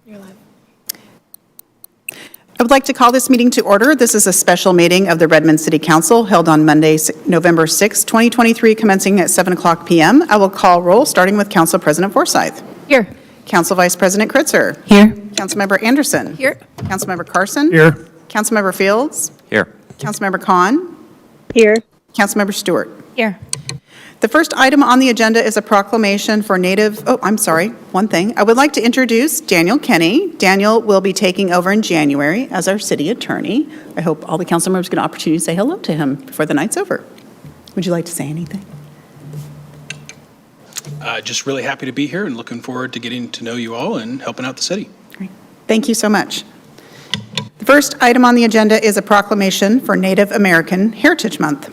You're live. I would like to call this meeting to order. This is a special meeting of the Redmond City Council held on Monday, November 6, 2023, commencing at 7 o'clock p.m. I will call roll, starting with Council President Forsyth. Here. Council Vice President Kritzer. Here. Councilmember Anderson. Here. Councilmember Carson. Here. Councilmember Fields. Here. Councilmember Kahn. Here. Councilmember Stewart. Here. The first item on the agenda is a proclamation for one thing. I would like to introduce Daniel Kenny. Daniel will be taking over in January as our city attorney. I hope all the council members get an opportunity to say hello to him before the night's over. Would you like to say anything? Just really happy to be here and looking forward to getting to know you all and helping out the city. Great. Thank you so much. The first item on the agenda is a proclamation for Native American Heritage Month.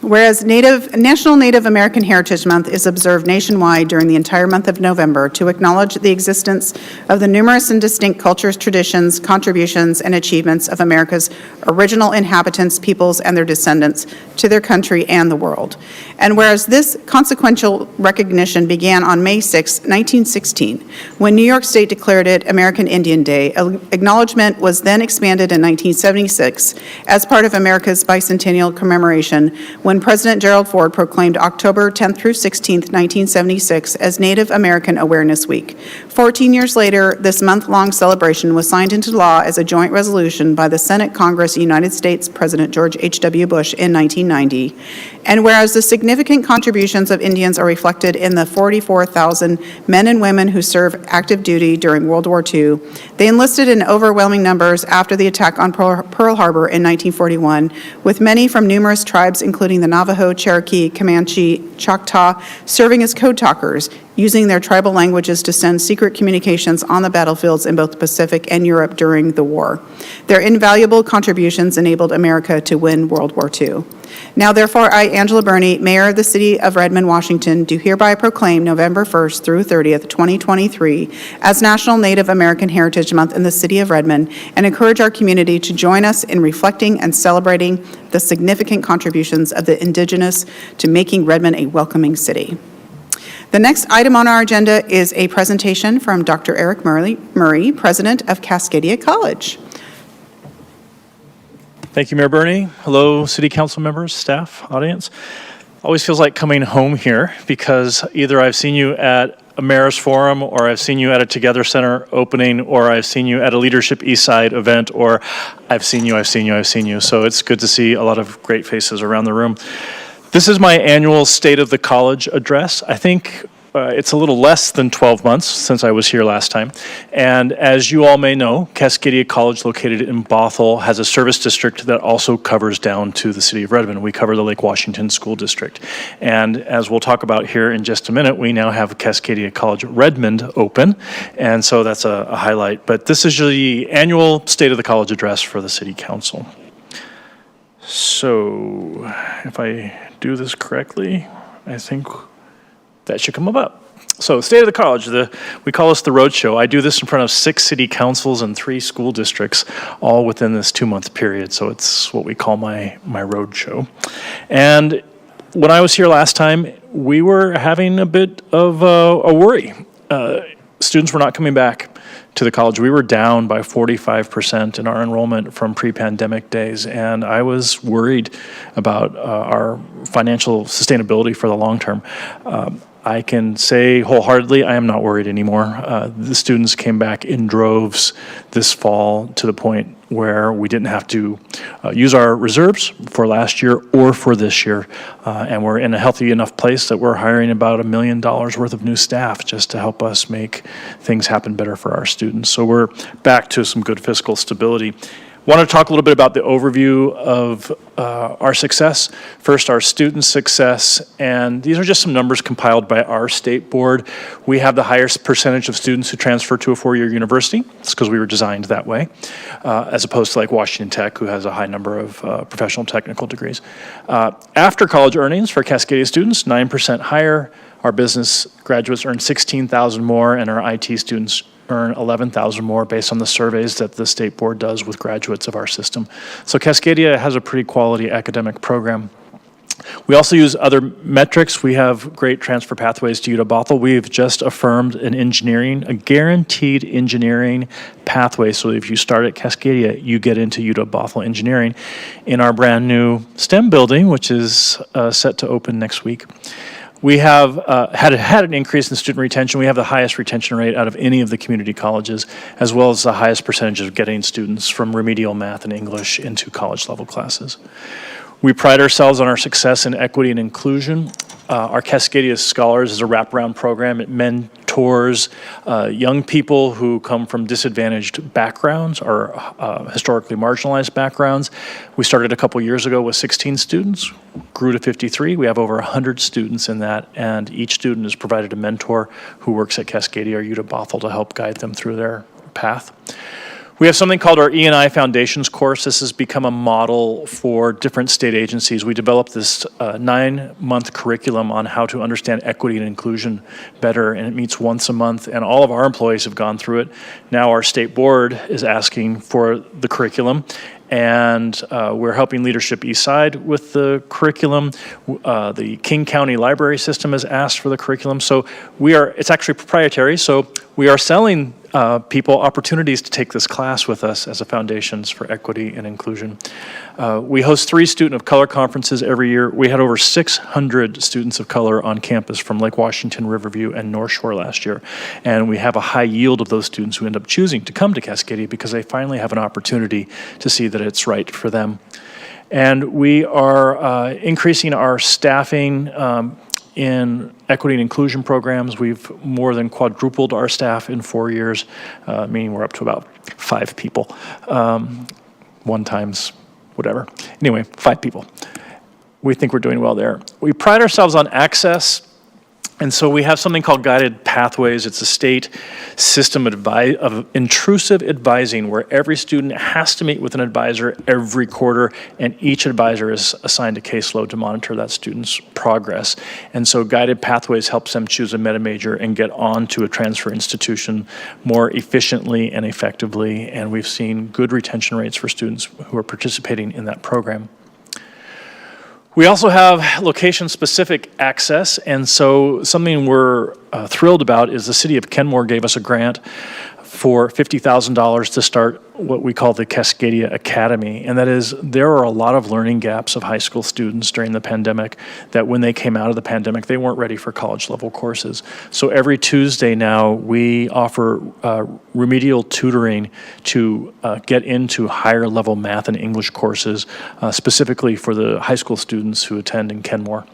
Whereas National Native American Heritage Month is observed nationwide during the entire month of November to acknowledge the existence of the numerous and distinct cultures, traditions, contributions, and achievements of America's original inhabitants, peoples, and their descendants to their country and the world. And whereas this consequential recognition began on May 6, 1916, when New York State declared it American Indian Day, acknowledgement was then expanded in 1976 as part of America's bicentennial commemoration when President Gerald Ford proclaimed October 10th through 16th, 1976 as Native American Awareness Week. 14 years later, this month-long celebration was signed into law as a joint resolution by the Senate, Congress, United States President George H.W. Bush in 1990. And whereas the significant contributions of Indians are reflected in the 44,000 men and women who served active duty during World War II, they enlisted in overwhelming numbers after the attack on Pearl Harbor in 1941, with many from numerous tribes, including the Navajo, Cherokee, Comanche, Choctaw, serving as code talkers, using their tribal languages to send secret communications on the battlefields in both the Pacific and Europe during the war. Their invaluable contributions enabled America to win World War II. Now, therefore, I, Angela Burney, Mayor of the City of Redmond, Washington, do hereby proclaim November 1st through 30th, 2023, as National Native American Heritage Month in the City of Redmond, and encourage our community to join us in reflecting and celebrating the significant contributions of the Indigenous to making Redmond a welcoming city. The next item on our agenda is a presentation from Dr. Eric Murray, President of Cascadia College. Thank you, Mayor Burney. Hello, City Council members, staff, audience. Always feels like coming home here because either I've seen you at a Mayor's Forum, or I've seen you at a Together Center opening, or I've seen you at a Leadership Eastside event, or I've seen you. So it's good to see a lot of great faces around the room. This is my annual State of the College address. I think it's a little less than 12 months since I was here last time. And as you all may know, Cascadia College, located in Bothell, has a service district that also covers down to the city of Redmond. We cover the Lake Washington School District. And as we'll talk about here in just a minute, we now have Cascadia College Redmond open. And so that's a highlight. But this is the annual State of the College address for the City Council. So if I do this correctly, I think that should come up. So State of the College, we call this the Road Show. I do this in front of 6 city councils and 3 school districts, all within this 2-month period. So it's what we call my road show. And when I was here last time, we were having a bit of a worry. Students were not coming back to the college. We were down by 45% in our enrollment from pre-pandemic days, and I was worried about our financial sustainability for the long term. I can say wholeheartedly, I am not worried anymore. The students came back in droves this fall to the point where we didn't have to use our reserves for last year or for this year. And we're in a healthy enough place that we're hiring about $1 million worth of new staff just to help us make things happen better for our students. So we're back to some good fiscal stability. Want to talk a little bit about the overview of our success. First, our student success, and these are just some numbers compiled by our state board. We have the highest percentage of students who transfer to a 4-year university. It's because we were designed that way, as opposed to like Washington Tech, who has a high number of professional technical degrees. After college earnings for Cascadia students, 9% higher. Our business graduates earn $16,000 more, and our IT students earn $11,000 more based on the surveys that the state board does with graduates of our system. So Cascadia has a pretty quality academic program. We also use other metrics. We have great transfer pathways to UW-Bothell. We've just affirmed a guaranteed engineering pathway. So if you start at Cascadia, you get into UW-Bothell Engineering in our brand new STEM building, which is set to open next week. We have had an increase in student retention. We have the highest retention rate out of any of the community colleges, as well as the highest percentage of getting students from remedial math and English into college level classes. We pride ourselves on our success in equity and inclusion. Our Cascadia Scholars is a wraparound program. It mentors young people who come from disadvantaged backgrounds or historically marginalized backgrounds. We started a couple years ago with 16 students, grew to 53. We have over 100 students in that, and each student is provided a mentor who works at Cascadia or UW-Bothell to help guide them through their path. We have something called our E&I Foundations course. This has become a model for different state agencies. We developed this 9-month curriculum on how to understand equity and inclusion better, and it meets once a month, and all of our employees have gone through it. Now our state board is asking for the curriculum, and we're helping Leadership Eastside with the curriculum. The King County Library System has asked for the curriculum. So it's actually proprietary, so we are selling people opportunities to take this class with us as a Foundations for Equity and Inclusion. We host 3 student of color conferences every year. We had over 600 students of color on campus from Lake Washington, Riverview, and North Shore last year. And we have a high yield of those students who end up choosing to come to Cascadia because they finally have an opportunity to see that it's right for them. And we are increasing our staffing in equity and inclusion programs. We've more than quadrupled our staff in 4 years, meaning we're up to about 5 people. 1 times whatever. Anyway, 5 people. We think we're doing well there. We pride ourselves on access. And so we have something called Guided Pathways. It's a state system of intrusive advising where every student has to meet with an advisor every quarter, and each advisor is assigned a caseload to monitor that student's progress. And so Guided Pathways helps them choose a meta major and get on to a transfer institution more efficiently and effectively. And we've seen good retention rates for students who are participating in that program. We also have location-specific access, and so something we're thrilled about is the city of Kenmore gave us a grant for $50,000 to start what we call the Cascadia Academy. And that is, there are a lot of learning gaps of high school students during the pandemic that when they came out of the pandemic, they weren't ready for college level courses. So every Tuesday now, we offer remedial tutoring to get into higher level math and English courses, specifically for the high school students who attend in Kenmore,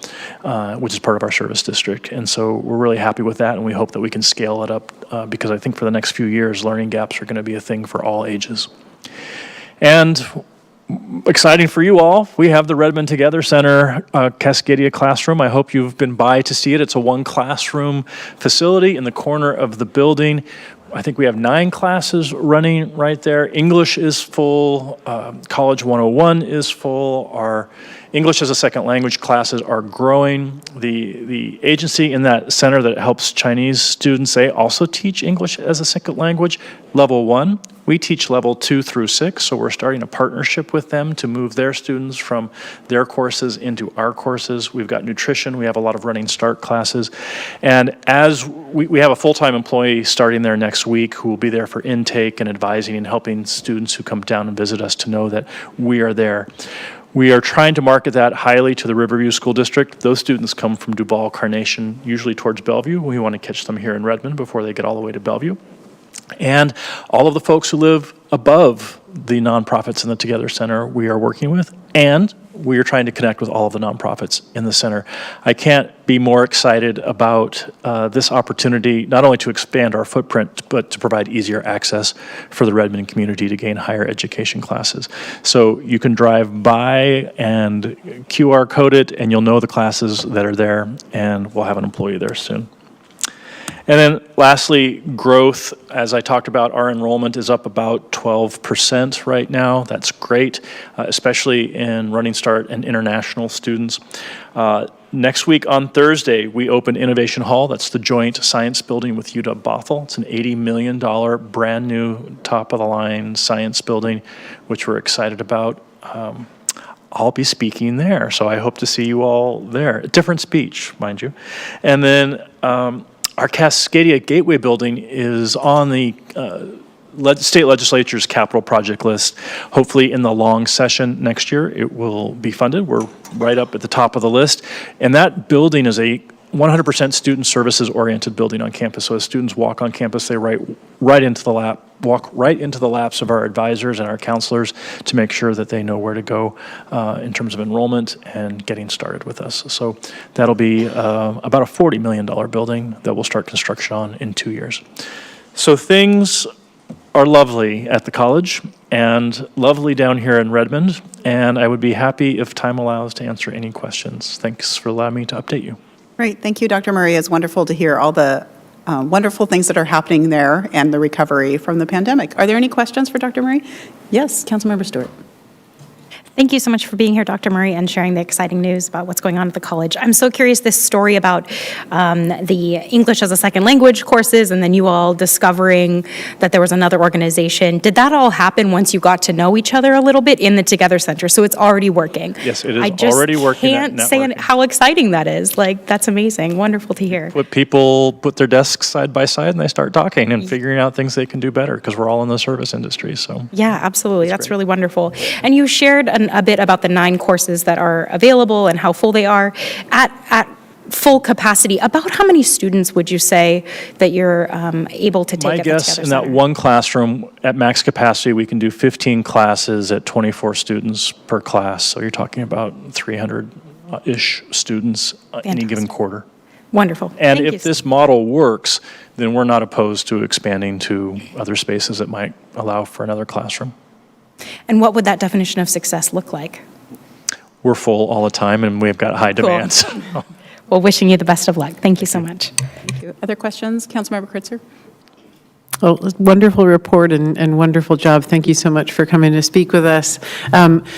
which is part of our service district. And so we're really happy with that, and we hope that we can scale it up because I think for the next few years, learning gaps are going to be a thing for all ages. And exciting for you all, we have the Redmond Together Center Cascadia classroom. I hope you've been by to see it. It's a 1-classroom facility in the corner of the building. I think we have 9 classes running right there. English is full. College 101 is full. Our English as a second language classes are growing. The agency in that center that helps Chinese students, they also teach English as a second language, level 1. We teach level 2 through 6, so we're starting a partnership with them to move their students from their courses into our courses. We've got nutrition, we have a lot of running start classes, and as we have a full-time employee starting there next week who will be there for intake and advising and helping students who come down and visit us to know that we are there. We are trying to market that highly to the Riverview School District. Those students come from Duval, Carnation, usually towards Bellevue. We want to catch them here in Redmond before they get all the way to Bellevue. And all of the folks who live above the nonprofits in the Together Center we are working with, and we are trying to connect with all of the nonprofits in the center. I can't be more excited about this opportunity, not only to expand our footprint, but to provide easier access for the Redmond community to gain higher education classes. So you can drive by and QR code it, and you'll know the classes that are there, and we'll have an employee there soon. And then lastly, growth. As I talked about, our enrollment is up about 12% right now. That's great, especially in Running Start and international students. Next week on Thursday, we open Innovation Hall. That's the joint science building with UW-Bothell. It's an $80 million brand new top of the line science building, which we're excited about. I'll be speaking there. So I hope to see you all there. Different speech, mind you. And then our Cascadia Gateway building is on the state legislature's capital project list. Hopefully in the long session next year, it will be funded. We're right up at the top of the list. And that building is a 100% student services oriented building on campus. So as students walk on campus, they walk right into the laps of our advisors and our counselors to make sure that they know where to go in terms of enrollment and getting started with us. So that'll be about a $40 million building that we'll start construction on in 2 years. So things are lovely at the college and lovely down here in Redmond, and I would be happy if time allows to answer any questions. Thanks for allowing me to update you. Great. Thank you, Dr. Murray. It's wonderful to hear all the wonderful things that are happening there and the recovery from the pandemic. Are there any questions for Dr. Murray? Yes, Councilmember Stewart. Thank you so much for being here, Dr. Murray, and sharing the exciting news about what's going on at the college. I'm so curious, this story about the English as a second language courses and then you all discovering that there was another organization. Did that all happen once you got to know each other a little bit in the Together Center? So it's already working. Yes, it is already working. I can't say how exciting that is. Like, that's amazing. Wonderful to hear. What people put their desks side by side and they start talking and figuring out things they can do better because we're all in the service industry. So yeah, absolutely. That's really wonderful. And you shared a bit about the 9 courses that are available and how full they are. At full capacity, about how many students would you say that you're able to take my at the guess Together in Center? that one classroom at max capacity, we can do 15 classes at 24 students per class. So you're talking about 300-ish students any given quarter. Wonderful. And Thank you. if this model works, then we're not opposed to expanding to other spaces that might allow for another classroom. And what would that definition of success look like? We're full all the time and we've got high demands. Well, wishing you the best of luck. Thank you so much. Thank you. Other questions? Councilmember Kritzer? Well, wonderful report and wonderful job. Thank you so much for coming to speak with us.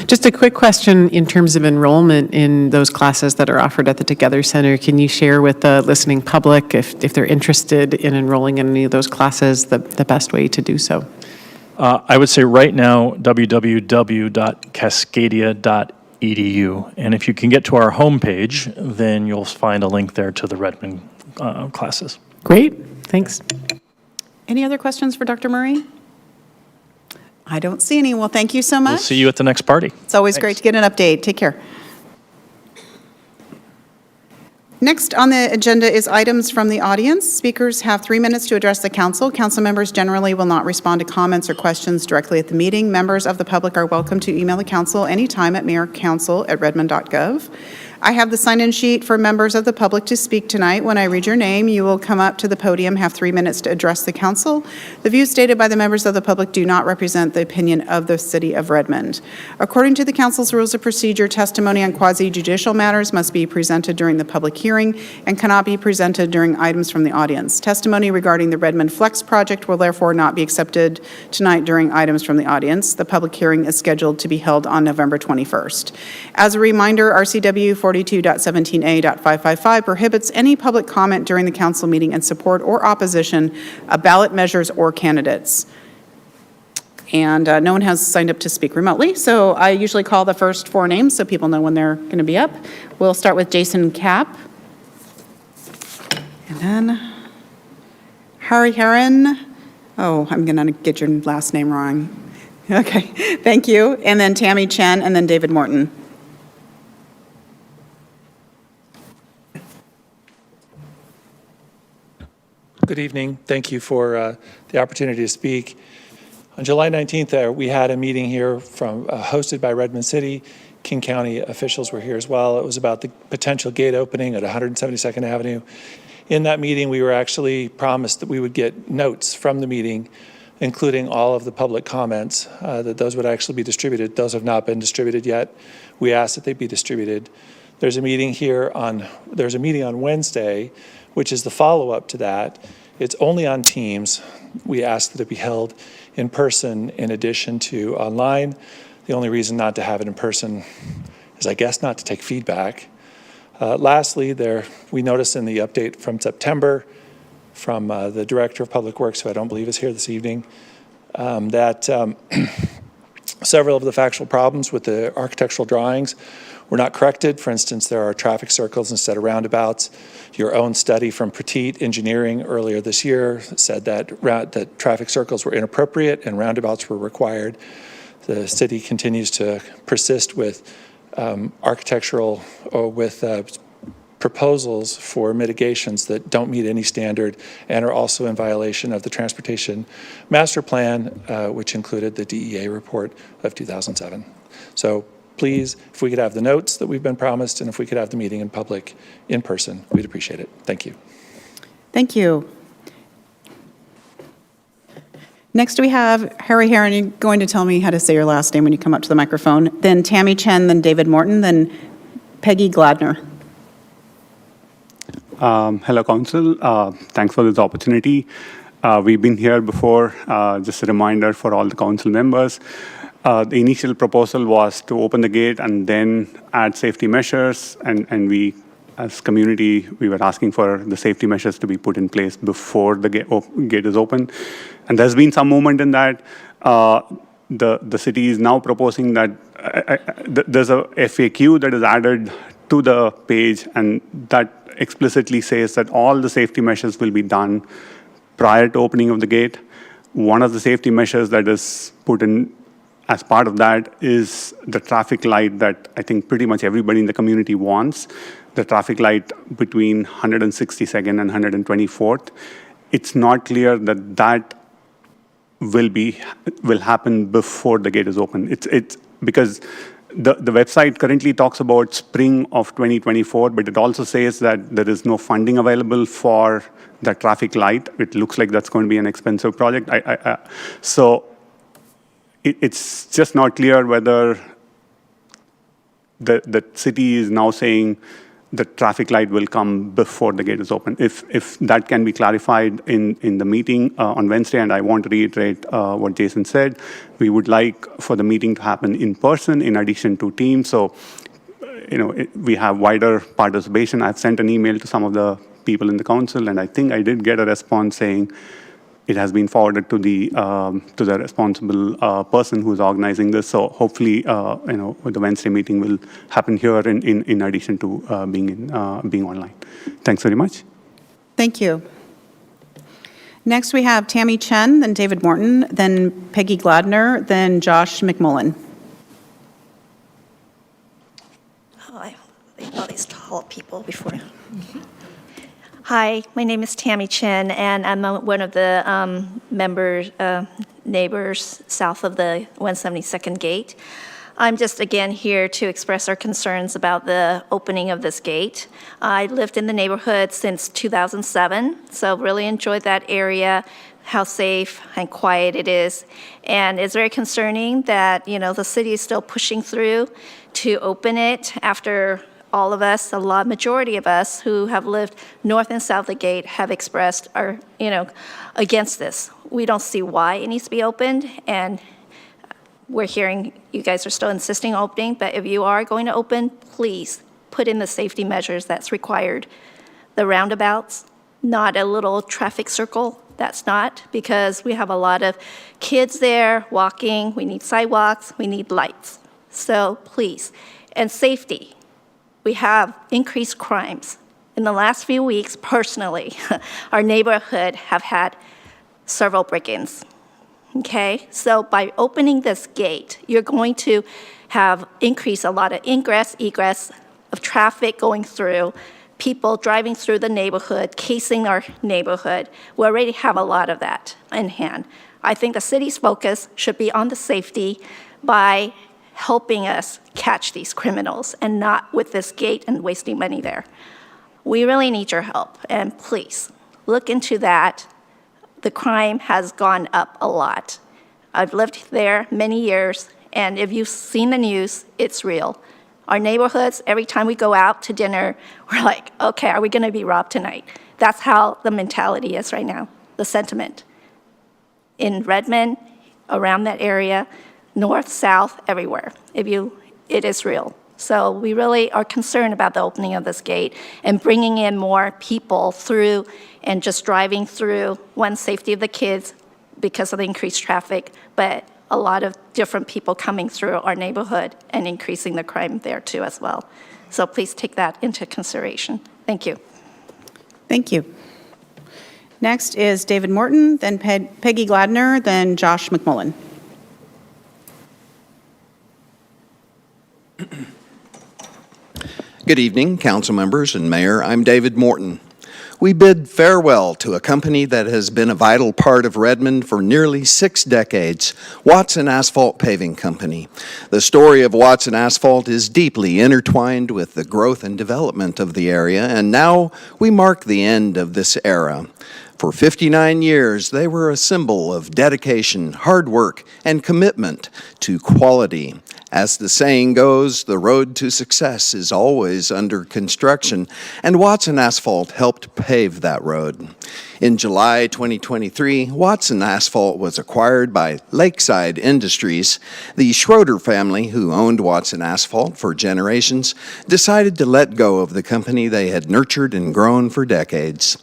Just a quick question in terms of enrollment in those classes that are offered at the Together Center. Can you share with the listening public, if they're interested in enrolling in any of those classes, the best way to do so? I would say right now, www.cascadia.edu. And if you can get to our homepage, then you'll find a link there to the Redmond classes. Great, thanks. Any other questions for Dr. Murray? I don't see any. Well, thank you so much. We'll see you at the next party. It's always great to get an update. Take care. Next on the agenda is items from the audience. Speakers have 3 minutes to address the council. Council members generally will not respond to comments or questions directly at the meeting. Members of the public are welcome to email the council anytime at mayorcouncil@redmond.gov. I have the sign-in sheet for members of the public to speak tonight. When I read your name, you will come up to the podium, have 3 minutes to address the council. The views stated by the members of the public do not represent the opinion of the city of Redmond. According to the council's rules of procedure, testimony on quasi-judicial matters must be presented during the public hearing and cannot be presented during items from the audience. Testimony regarding the Redmond Flex project will therefore not be accepted tonight during items from the audience. The public hearing is scheduled to be held on November 21st. As a reminder, RCW 42.17a.555 prohibits any public comment during the council meeting in support or opposition of ballot measures or candidates. And no one has signed up to speak remotely, so I usually call the first 4 names so people know when they're going to be up. We'll start with Jason Kapp. And then Hari Heron. Oh, I'm going to get your last name wrong. Okay, thank you. And then Tammy Chen, and then David Morton. Good evening. Thank you for the opportunity to speak. On July 19th, we had a meeting here hosted by Redmond City. King County officials were here as well. It was about the potential gate opening at 172nd Avenue. In that meeting, we were actually promised that we would get notes from the meeting, including all of the public comments, that those would actually be distributed. Those have not been distributed yet. We asked that they be distributed. There's a meeting on Wednesday, which is the follow-up to that. It's only on Teams. We ask that it be held in person in addition to online. The only reason not to have it in person is, I guess, not to take feedback. Lastly, we noticed in the update from September from the Director of Public Works, who I don't believe is here this evening, that Several of the factual problems with the architectural drawings were not corrected. For instance, there are traffic circles instead of roundabouts. Your own study from Petit Engineering earlier this year said that traffic circles were inappropriate and roundabouts were required. The city continues to persist with architectural or with proposals for mitigations that don't meet any standard and are also in violation of the Transportation Master Plan, which included the DEA report of 2007. So please, if we could have the notes that we've been promised and if we could have the meeting in public in person, we'd appreciate it. Thank you. Thank you. Next, we have Harry Heron. You're going to tell me how to say your last name when you come up to the microphone. Then Tammy Chen, then David Morton, then Peggy Gladner. Hello, Council. Thanks for this opportunity. We've been here before. Just a reminder for all the Council members. The initial proposal was to open the gate and then add safety measures. And we, as community, we were asking for the safety measures to be put in place before the gate is open. And there's been some movement in that. The city is now proposing that there's a FAQ that is added to the page, and that explicitly says that all the safety measures will be done prior to opening of the gate. One of the safety measures that is put in as part of that is the traffic light that I think pretty much everybody in the community wants, the traffic light between 162nd and 124th. It's not clear that that will happen before the gate is open. It's because the website currently talks about spring of 2024, but it also says that there is no funding available for the traffic light. It looks like that's going to be an expensive project. So it's just not clear whether the city is now saying the traffic light will come before the gate is open. If that can be clarified in the meeting on Wednesday, and I want to reiterate what Jason said, we would like for the meeting to happen in person in addition to Teams. So, we have wider participation. I've sent an email to some of the people in the council, and I think I did get a response saying it has been forwarded to the responsible person who's organizing this. So hopefully, the Wednesday meeting will happen here in addition to being online. Thanks very much. Thank you. Next, we have Tammy Chen, then David Morton, then Peggy Gladner, then Josh McMullen. Oh, I think all these tall people before. Hi, my name is Tammy Chen, and I'm one of the neighbors south of the 172nd gate. I'm just again here to express our concerns about the opening of this gate. I lived in the neighborhood since 2007, so really enjoyed that area, how safe and quiet it is. And it's very concerning that, the city is still pushing through to open it after all of us, majority of us who have lived north and south of the gate have expressed our, against this. We don't see why it needs to be opened, and we're hearing you guys are still insisting on opening, but if you are going to open, please put in the safety measures that's required. The roundabouts, not a little traffic circle, that's not, because we have a lot of kids there walking, we need sidewalks, we need lights. So please, and safety. We have increased crimes. In the last few weeks, personally, our neighborhood have had several break-ins, okay? So by opening this gate, you're going to have increased a lot of ingress, egress of traffic going through, people driving through the neighborhood, casing our neighborhood. We already have a lot of that in hand. I think the city's focus should be on the safety by helping us catch these criminals and not with this gate and wasting money there. We really need your help, and please look into that. The crime has gone up a lot. I've lived there many years, and if you've seen the news, it's real. Our neighborhoods, every time we go out to dinner, we're like, okay, are we gonna be robbed tonight? That's how the mentality is right now, the sentiment. In Redmond, around that area, north, south, everywhere. It is real. So we really are concerned about the opening of this gate and bringing in more people through and just driving through, one, safety of the kids because of the increased traffic, but a lot of different people coming through our neighborhood and increasing the crime there too as well. So please take that into consideration. Thank you. Thank you. Next is David Morton, then Peggy Gladner, then Josh McMullen. Good evening, council members and mayor. I'm David Morton. We bid farewell to a company that has been a vital part of Redmond for nearly 6 decades, Watson Asphalt Paving Company. The story of Watson Asphalt is deeply intertwined with the growth and development of the area, and now we mark the end of this era. For 59 years, they were a symbol of dedication, hard work, and commitment to quality. As the saying goes, the road to success is always under construction, and Watson Asphalt helped pave that road. In July 2023, Watson Asphalt was acquired by Lakeside Industries. The Schroeder family, who owned Watson Asphalt for generations, decided to let go of the company they had nurtured and grown for decades.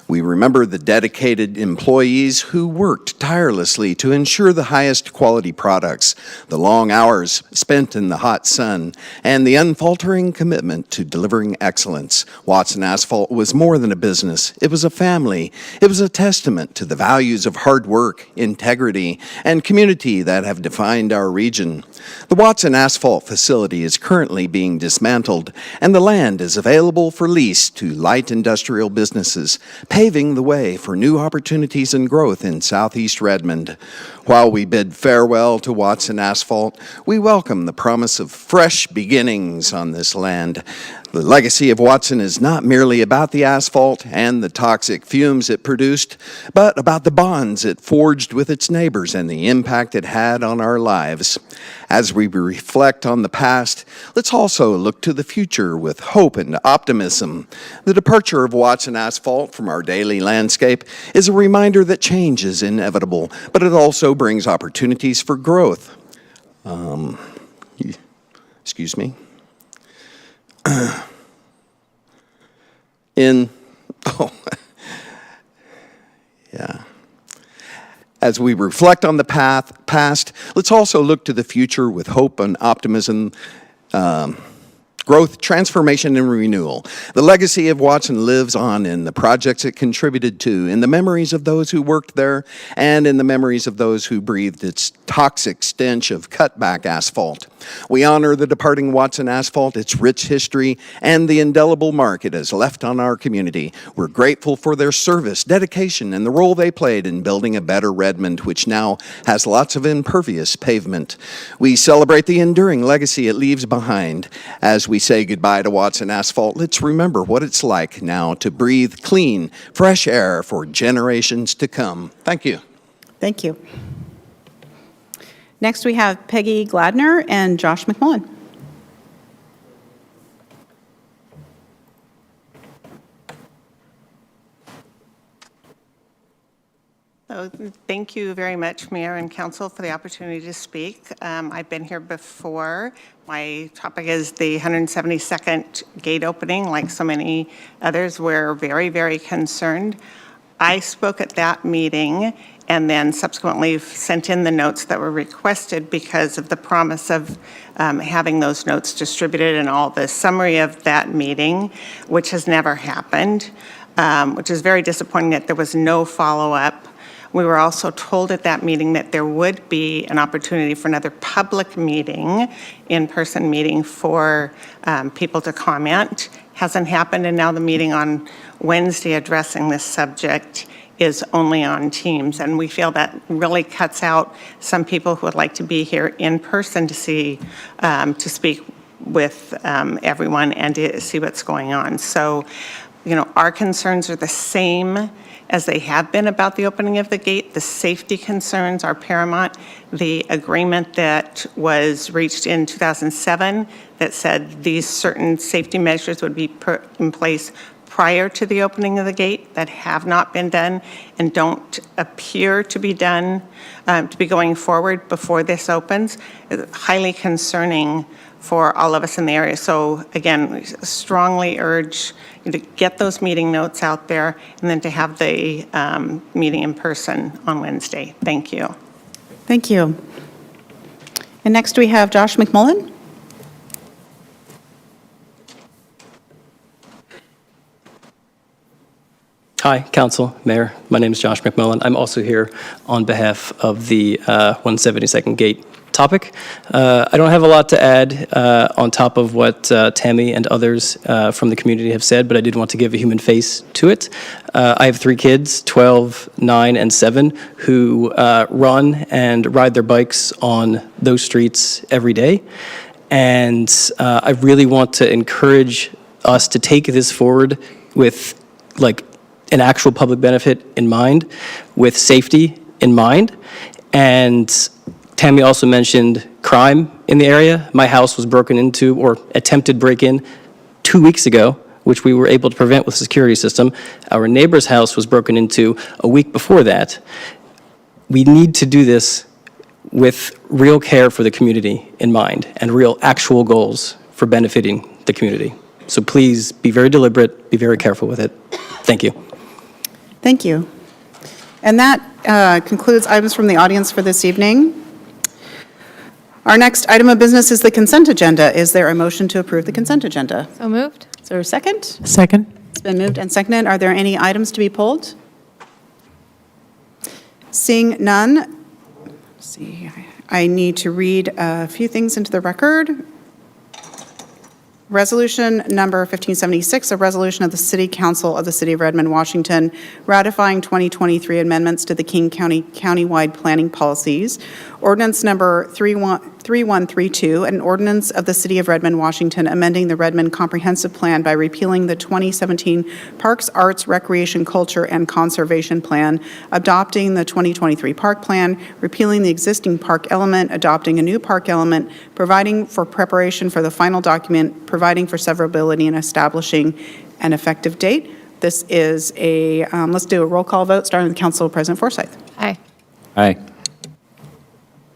We remember the dedicated employees who worked tirelessly to ensure the highest quality products, the long hours spent in the hot sun, and the unfaltering commitment to delivering excellence. Watson Asphalt was more than a business. It was a family. It was a testament to the values of hard work, integrity, and community that have defined our region. The Watson Asphalt facility is currently being dismantled, and the land is available for lease to light industrial businesses, paving the way for new opportunities and growth in southeast Redmond. While we bid farewell to Watson Asphalt, we welcome the promise of fresh beginnings on this land. The legacy of Watson is not merely about the asphalt and the toxic fumes it produced, but about the bonds it forged with its neighbors and the impact it had on our lives. As we reflect on the past, let's also look to the future with hope and optimism. The departure of Watson Asphalt from our daily landscape is a reminder that change is inevitable, but it also brings opportunities for growth. Excuse me. As we reflect on the past, let's also look to the future with hope and optimism. Growth, transformation, and renewal. The legacy of Watson lives on in the projects it contributed to, in the memories of those who worked there, and in the memories of those who breathed its toxic stench of cutback asphalt. We honor the departing Watson Asphalt, its rich history, and the indelible mark it has left on our community. We're grateful for their service, dedication, and the role they played in building a better Redmond, which now has lots of impervious pavement. We celebrate the enduring legacy it leaves behind. As we say goodbye to Watson Asphalt, let's remember what it's like now to breathe clean, fresh air for generations to come. Thank you. Thank you. Next, we have Peggy Gladner and Josh McMullen. So, thank you very much, Mayor and Council, for the opportunity to speak. I've been here before. My topic is the 172nd gate opening. Like so many others, we're very, very concerned. I spoke at that meeting and then subsequently sent in the notes that were requested because of the promise of having those notes distributed and all the summary of that meeting, which has never happened, which is very disappointing that there was no follow-up. We were also told at that meeting that there would be an opportunity for another public meeting, in-person meeting for people to comment. Hasn't happened, and now the meeting on Wednesday addressing this subject is only on Teams, and we feel that really cuts out some people who would like to be here in person to see, to speak with everyone and to see what's going on. So, you know, our concerns are the same as they have been about the opening of the gate. The safety concerns are paramount. The agreement that was reached in 2007 that said these certain safety measures would be put in place prior to the opening of the gate that have not been done and don't appear to be done, to be going forward before this opens, is highly concerning for all of us in the area. So again, we strongly urge you to get those meeting notes out there and then to have the meeting in person on Wednesday. Thank you. Thank you. And next we have Josh McMullen. Hi, Council, Mayor. My name is Josh McMillan. I'm also here on behalf of the 172nd Gate topic. I don't have a lot to add on top of what Tammy and others from the community have said, but I did want to give a human face to it. I have 3 kids, 12, 9, and 7, who run and ride their bikes on those streets every day. And I really want to encourage us to take this forward with, like, an actual public benefit in mind, with safety in mind. And Tammy also mentioned crime in the area. My house was broken into, or attempted break-in, 2 weeks ago, which we were able to prevent with the security system. Our neighbor's house was broken into a week before that. We need to do this with real care for the community in mind and real actual goals for benefiting the community. So please be very deliberate, be very careful with it. Thank you. Thank you. And that concludes items from the audience for this evening. Our next item of business is the consent agenda. Is there a motion to approve the consent agenda? So moved. Is there a second? Second. It's been moved and seconded. Are there any items to be pulled? Seeing none, let's see, I need to read a few things into the record. Resolution number 1576, a resolution of the City Council of the City of Redmond, Washington, ratifying 2023 amendments to the King County countywide planning policies. Ordinance number 3132, an ordinance of the City of Redmond, Washington, amending the Redmond Comprehensive Plan by repealing the 2017 Parks, Arts, Recreation, Culture, and Conservation Plan, adopting the 2023 Park Plan, repealing the existing park element, adopting a new park element, providing for preparation for the final document, providing for severability, and establishing an effective date. This is a, let's do a roll call vote, starting with Council President Forsyth. Aye. Aye.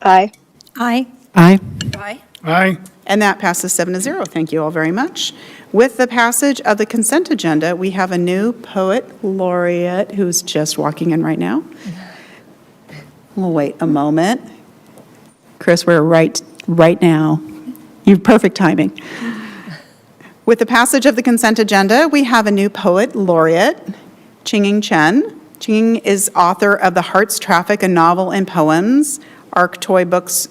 Aye. Aye. Aye. Aye. Aye. And that passes 7-0. Thank you all very much. With the passage of the consent agenda, we have a new poet laureate who's just walking in right now. We'll wait a moment. Chris, we're right now. You have perfect timing. With the passage of the consent agenda, we have a new poet laureate, Ching-Ying Chen. Ching-Ying is author of The Heart's Traffic, a novel and poems, Arc Toy Books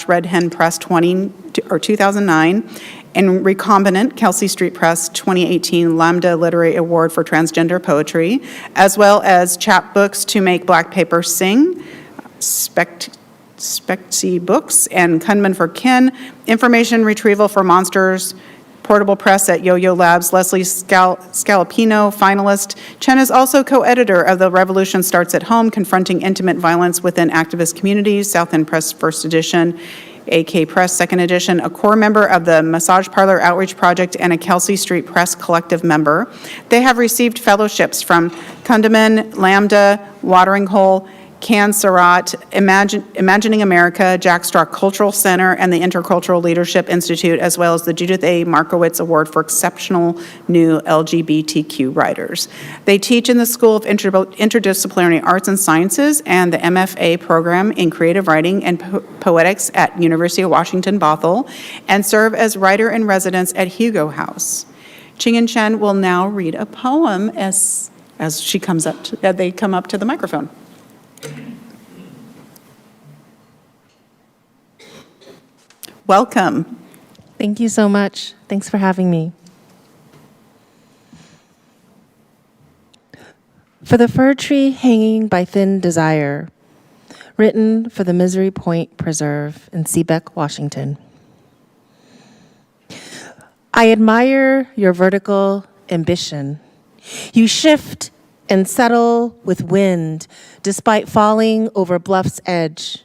/ Red Hen Press 2009, and Recombinant, Kelsey Street Press 2018 Lambda Literary Award for Transgender Poetry, as well as Chapbooks to Make Black Paper Sing, Speccy Books, and Kunman for Kin, Information Retrieval for Monsters, Portable Press at Yo-Yo Labs, Leslie Scalapino, finalist. Chen is also co-editor of The Revolution Starts at Home, Confronting Intimate Violence Within Activist Communities, South End Press First Edition, AK Press Second Edition, a core member of the Massage Parlor Outreach Project, and a Kelsey Street Press Collective member. They have received fellowships from Kundiman, Lambda, Watering Hole, Can Surratt, Imagining America, Jack Straw Cultural Center, and the Intercultural Leadership Institute, as well as the Judith A. Markowitz Award for Exceptional New LGBTQ Writers. They teach in the School of Interdisciplinary Arts and Sciences and the MFA program in Creative Writing and Poetics at University of Washington, Bothell, and serve as writer-in-residence at Hugo House. Ching-Ying Chen will now read a poem as she comes up. They come up to the microphone. Welcome. Thank you so much. Thanks for having me. For the fir tree hanging by thin desire, written for the Misery Point Preserve in Seebeck, Washington. I admire your vertical ambition. You shift and settle with wind despite falling over bluff's edge.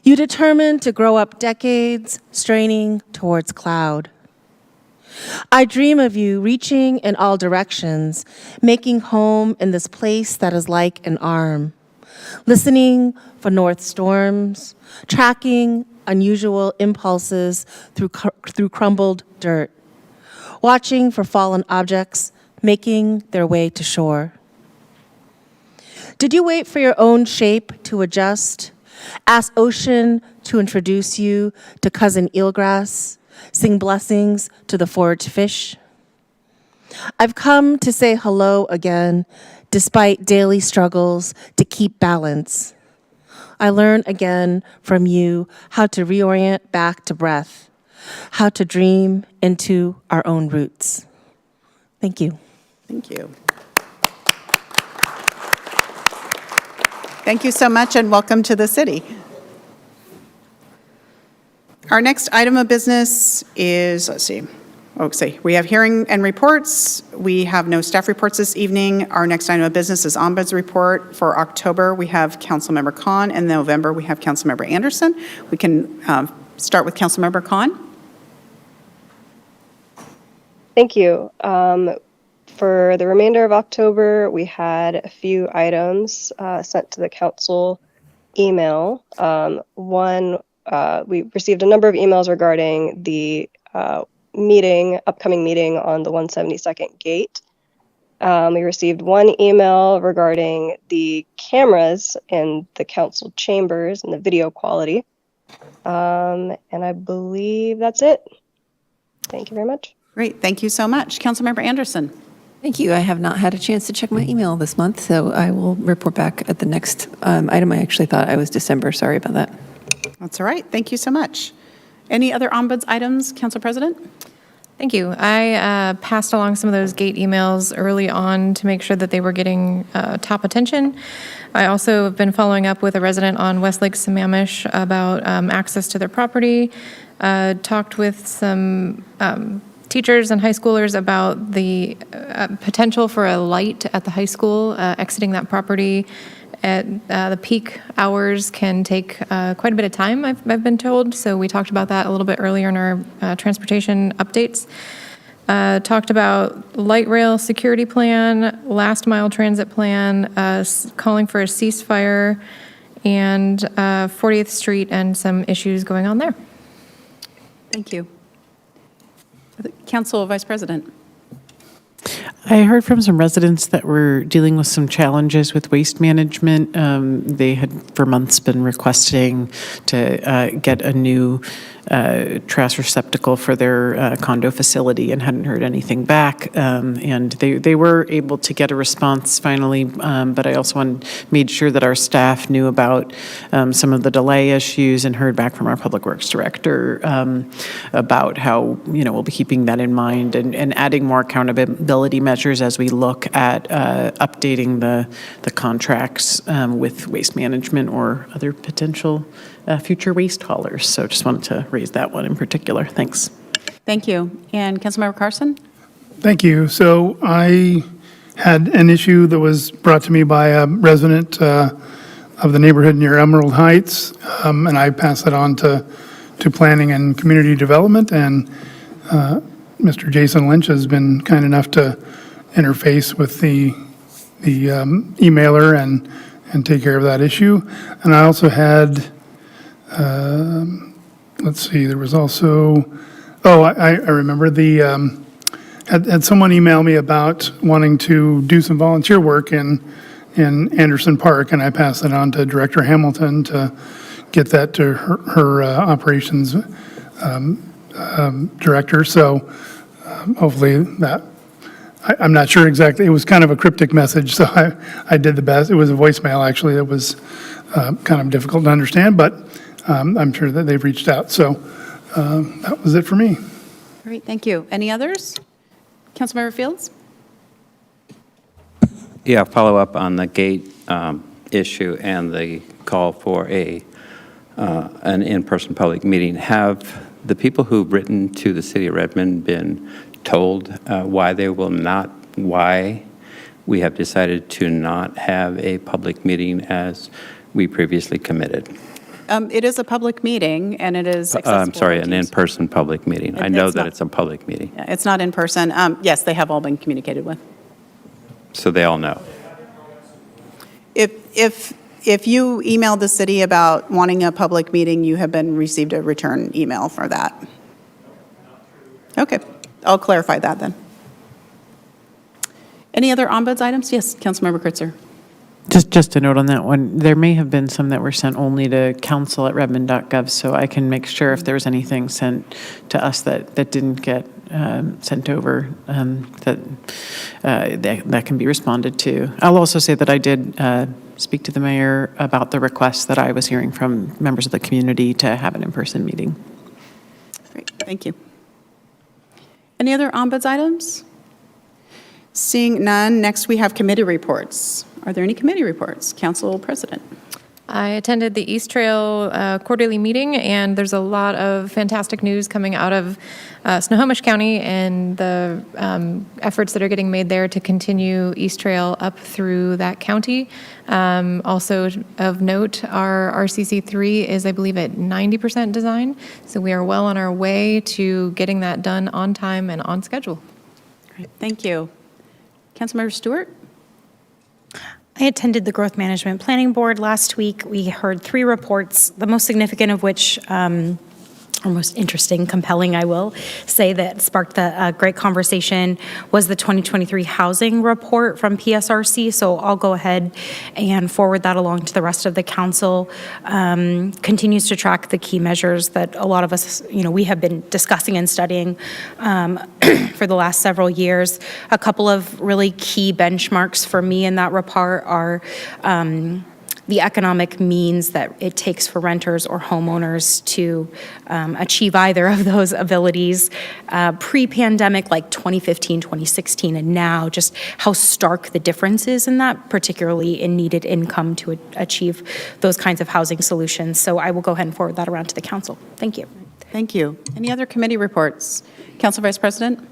You determined to grow up decades, straining towards cloud. I dream of you reaching in all directions, making home in this place that is like an arm, listening for north storms, tracking unusual impulses through crumbled dirt, watching for fallen objects making their way to shore. Did you wait for your own shape to adjust? Ask ocean to introduce you to cousin eelgrass, sing blessings to the foraged fish. I've come to say hello again, despite daily struggles to keep balance. I learn again from you how to reorient back to breath, how to dream into our own roots. Thank you. Thank you. Thank you so much, and welcome to the city. Our next item of business is, we have hearing and reports. We have no staff reports this evening. Our next item of business is Ombuds report. For October, we have Councilmember Khan, and November, we have Councilmember Anderson. We can start with Councilmember Khan. Thank you. For the remainder of October, we had a few items sent to the council email. One, we received a number of emails regarding the upcoming meeting on the 172nd gate. We received one email regarding the cameras in the council chambers and the video quality. And I believe that's it. Thank you very much. Great, thank you so much. Councilmember Anderson. Thank you. I have not had a chance to check my email this month, so I will report back at the next item. I actually thought I was December. Sorry about that. That's all right. Thank you so much. Any other ombuds items, Council President? Thank you. I passed along some of those gate emails early on to make sure that they were getting top attention. I also have been following up with a resident on Westlake Sammamish about access to their property. Talked with some teachers and high schoolers about the potential for a light at the high school. Exiting that property at the peak hours can take quite a bit of time, I've been told. So we talked about that a little bit earlier in our transportation updates. Talked about light rail security plan, last mile transit plan, calling for a ceasefire, and 40th Street and some issues going on there. Thank you. Council Vice President. I heard from some residents that were dealing with some challenges with waste management. They had for months been requesting to get a new trash receptacle for their condo facility and hadn't heard anything back. And they were able to get a response finally, but I also made sure that our staff knew about some of the delay issues and heard back from our Public Works Director about how, we'll be keeping that in mind and adding more accountability measures as we look at updating the contracts with waste management or other potential future waste haulers. So just wanted to raise that one in particular. Thanks. Thank you. And Councilmember Carson? Thank you. So I had an issue that was brought to me by a resident of the neighborhood near Emerald Heights, and I passed that on to Planning and Community Development, and Mr. Jason Lynch has been kind enough to interface with the emailer and take care of that issue. And I also had let's see, there was also, I remember had someone email me about wanting to do some volunteer work in Anderson Park, and I passed it on to Director Hamilton to get that to her operations director. So hopefully that, I'm not sure exactly, it was kind of a cryptic message, so I did the best. It was a voicemail, actually, that was kind of difficult to understand, but I'm sure that they've reached out. So that was it for me. Great, thank you. Any others? Councilmember Fields? Yeah, follow up on the gate issue and the call for an in-person public meeting. Have the people who've written to the city of Redmond been told why we have decided to not have a public meeting as we previously committed? It is a public meeting, and it is accessible. I'm sorry, an in-person public meeting. I know that it's a public meeting. Yeah, it's not in person. Yes, they have all been communicated with. So they all know. If you emailed the city about wanting a public meeting, you have received a return email for that. Okay, I'll clarify that then. Any other ombuds items? Yes, Councilmember Kritzer. Just a note on that one. There may have been some that were sent only to council@redmond.gov, so I can make sure if there's anything sent to us that didn't get sent over, that can be responded to. I'll also say that I did speak to the mayor about the request that I was hearing from members of the community to have an in-person meeting. Great, thank you. Any other ombuds items? Seeing none, next we have committee reports. Are there any committee reports? Council President. I attended the East Trail quarterly meeting, and there's a lot of fantastic news coming out of Snohomish County and the efforts that are getting made there to continue East Trail up through that county. Also of note, our RCC3 is, I believe, at 90% design, so we are well on our way to getting that done on time and on schedule. Great, thank you. Councilmember Stewart? I attended the Growth Management Planning Board last week. We heard 3 reports, the most significant of which, or most interesting, compelling, I will say, that sparked a great conversation was the 2023 housing report from PSRC. So I'll go ahead and forward that along to the rest of the council. Continues to track the key measures that a lot of us, we have been discussing and studying for the last several years. A couple of really key benchmarks for me in that report are the economic means that it takes for renters or homeowners to achieve either of those abilities. Pre-pandemic, like 2015, 2016, and now, just how stark the difference is in that, particularly in needed income to achieve those kinds of housing solutions. So I will go ahead and forward that around to the council. Thank you. Thank you. Any other committee reports? Council Vice President?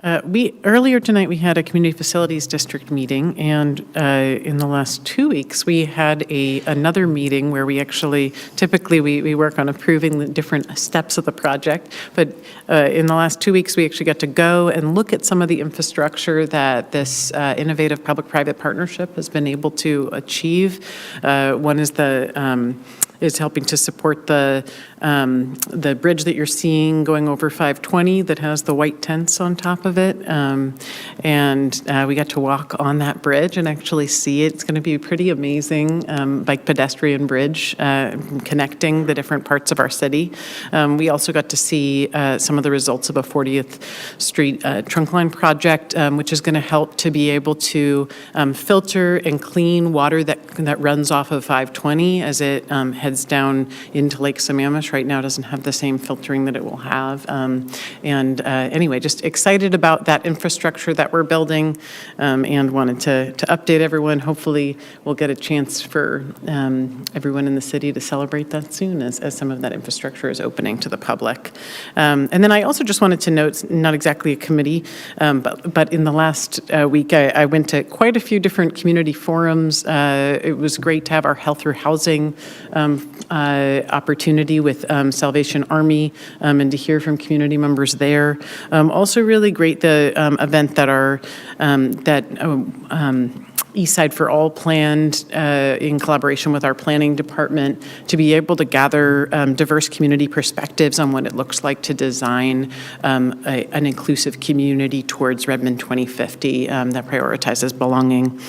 Earlier tonight, we had a Community Facilities District meeting, and in the last 2 weeks, we had another meeting where we actually, typically we work on approving the different steps of the project, but in the last 2 weeks, we actually got to go and look at some of the infrastructure that this innovative public-private partnership has been able to achieve. One is helping to support the bridge that you're seeing going over 520 that has the white tents on top of it. And we got to walk on that bridge and actually see it. It's going to be a pretty amazing bike pedestrian bridge connecting the different parts of our city. We also got to see some of the results of a 40th Street trunk line project, which is going to help to be able to filter and clean water that runs off of 520 as it heads down into Lake Sammamish. Right now, it doesn't have the same filtering that it will have. Anyway, just excited about that infrastructure that we're building, and wanted to update everyone. Hopefully, we'll get a chance for everyone in the city to celebrate that soon as some of that infrastructure is opening to the public. And then I also just wanted to note, not exactly a committee, but in the last week, I went to quite a few different community forums. It was great to have our Health Through Housing opportunity with Salvation Army, and to hear from community members there. Also really great the event that Eastside for All planned in collaboration with our planning department to be able to gather diverse community perspectives on what it looks like to design an inclusive community towards Redmond 2050 that prioritizes belonging.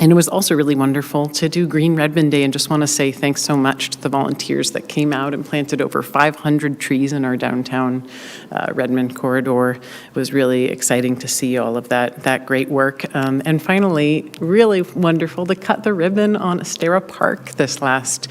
And it was also really wonderful to do Green Redmond Day, and just want to say thanks so much to the volunteers that came out and planted over 500 trees in our downtown Redmond corridor. It was really exciting to see all of that great work. And finally, really wonderful to cut the ribbon on Astera Park this last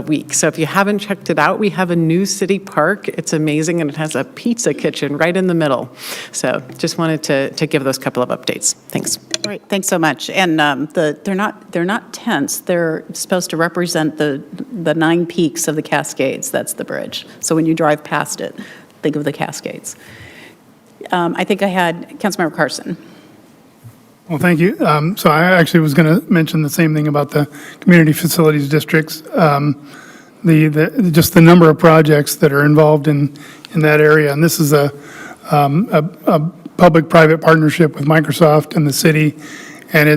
week. So if you haven't checked it out, we have a new city park. It's amazing, and it has a pizza kitchen right in the middle. So just wanted to give those couple of updates. Thanks. All right, thanks so much. And they're not tents. They're supposed to represent the 9 peaks of the Cascades. That's the bridge. So when you drive past it, think of the Cascades. I think I had Councilmember Carson. Well, thank you. So I actually was going to mention the same thing about the community facilities districts. Just the number of projects that are involved in that area, and this is a public-private partnership with Microsoft and the city, and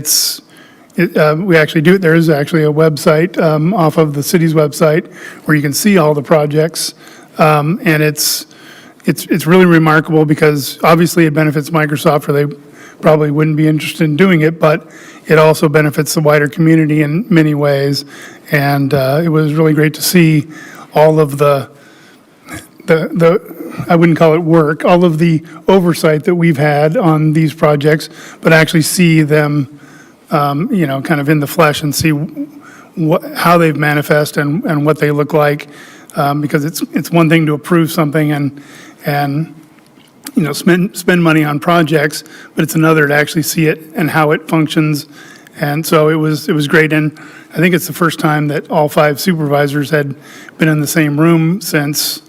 we actually do it. There is actually a website off of the city's website where you can see all the projects, and it's really remarkable because obviously it benefits Microsoft, or they probably wouldn't be interested in doing it, but it also benefits the wider community in many ways. And it was really great to see all of the I wouldn't call it work, all of the oversight that we've had on these projects, but actually see them, kind of in the flesh and see how they've manifest and what they look like. Because it's one thing to approve something and spend money on projects, but it's another to actually see it and how it functions. And so it was great. And I think it's the first time that all 5 supervisors had been in the same room since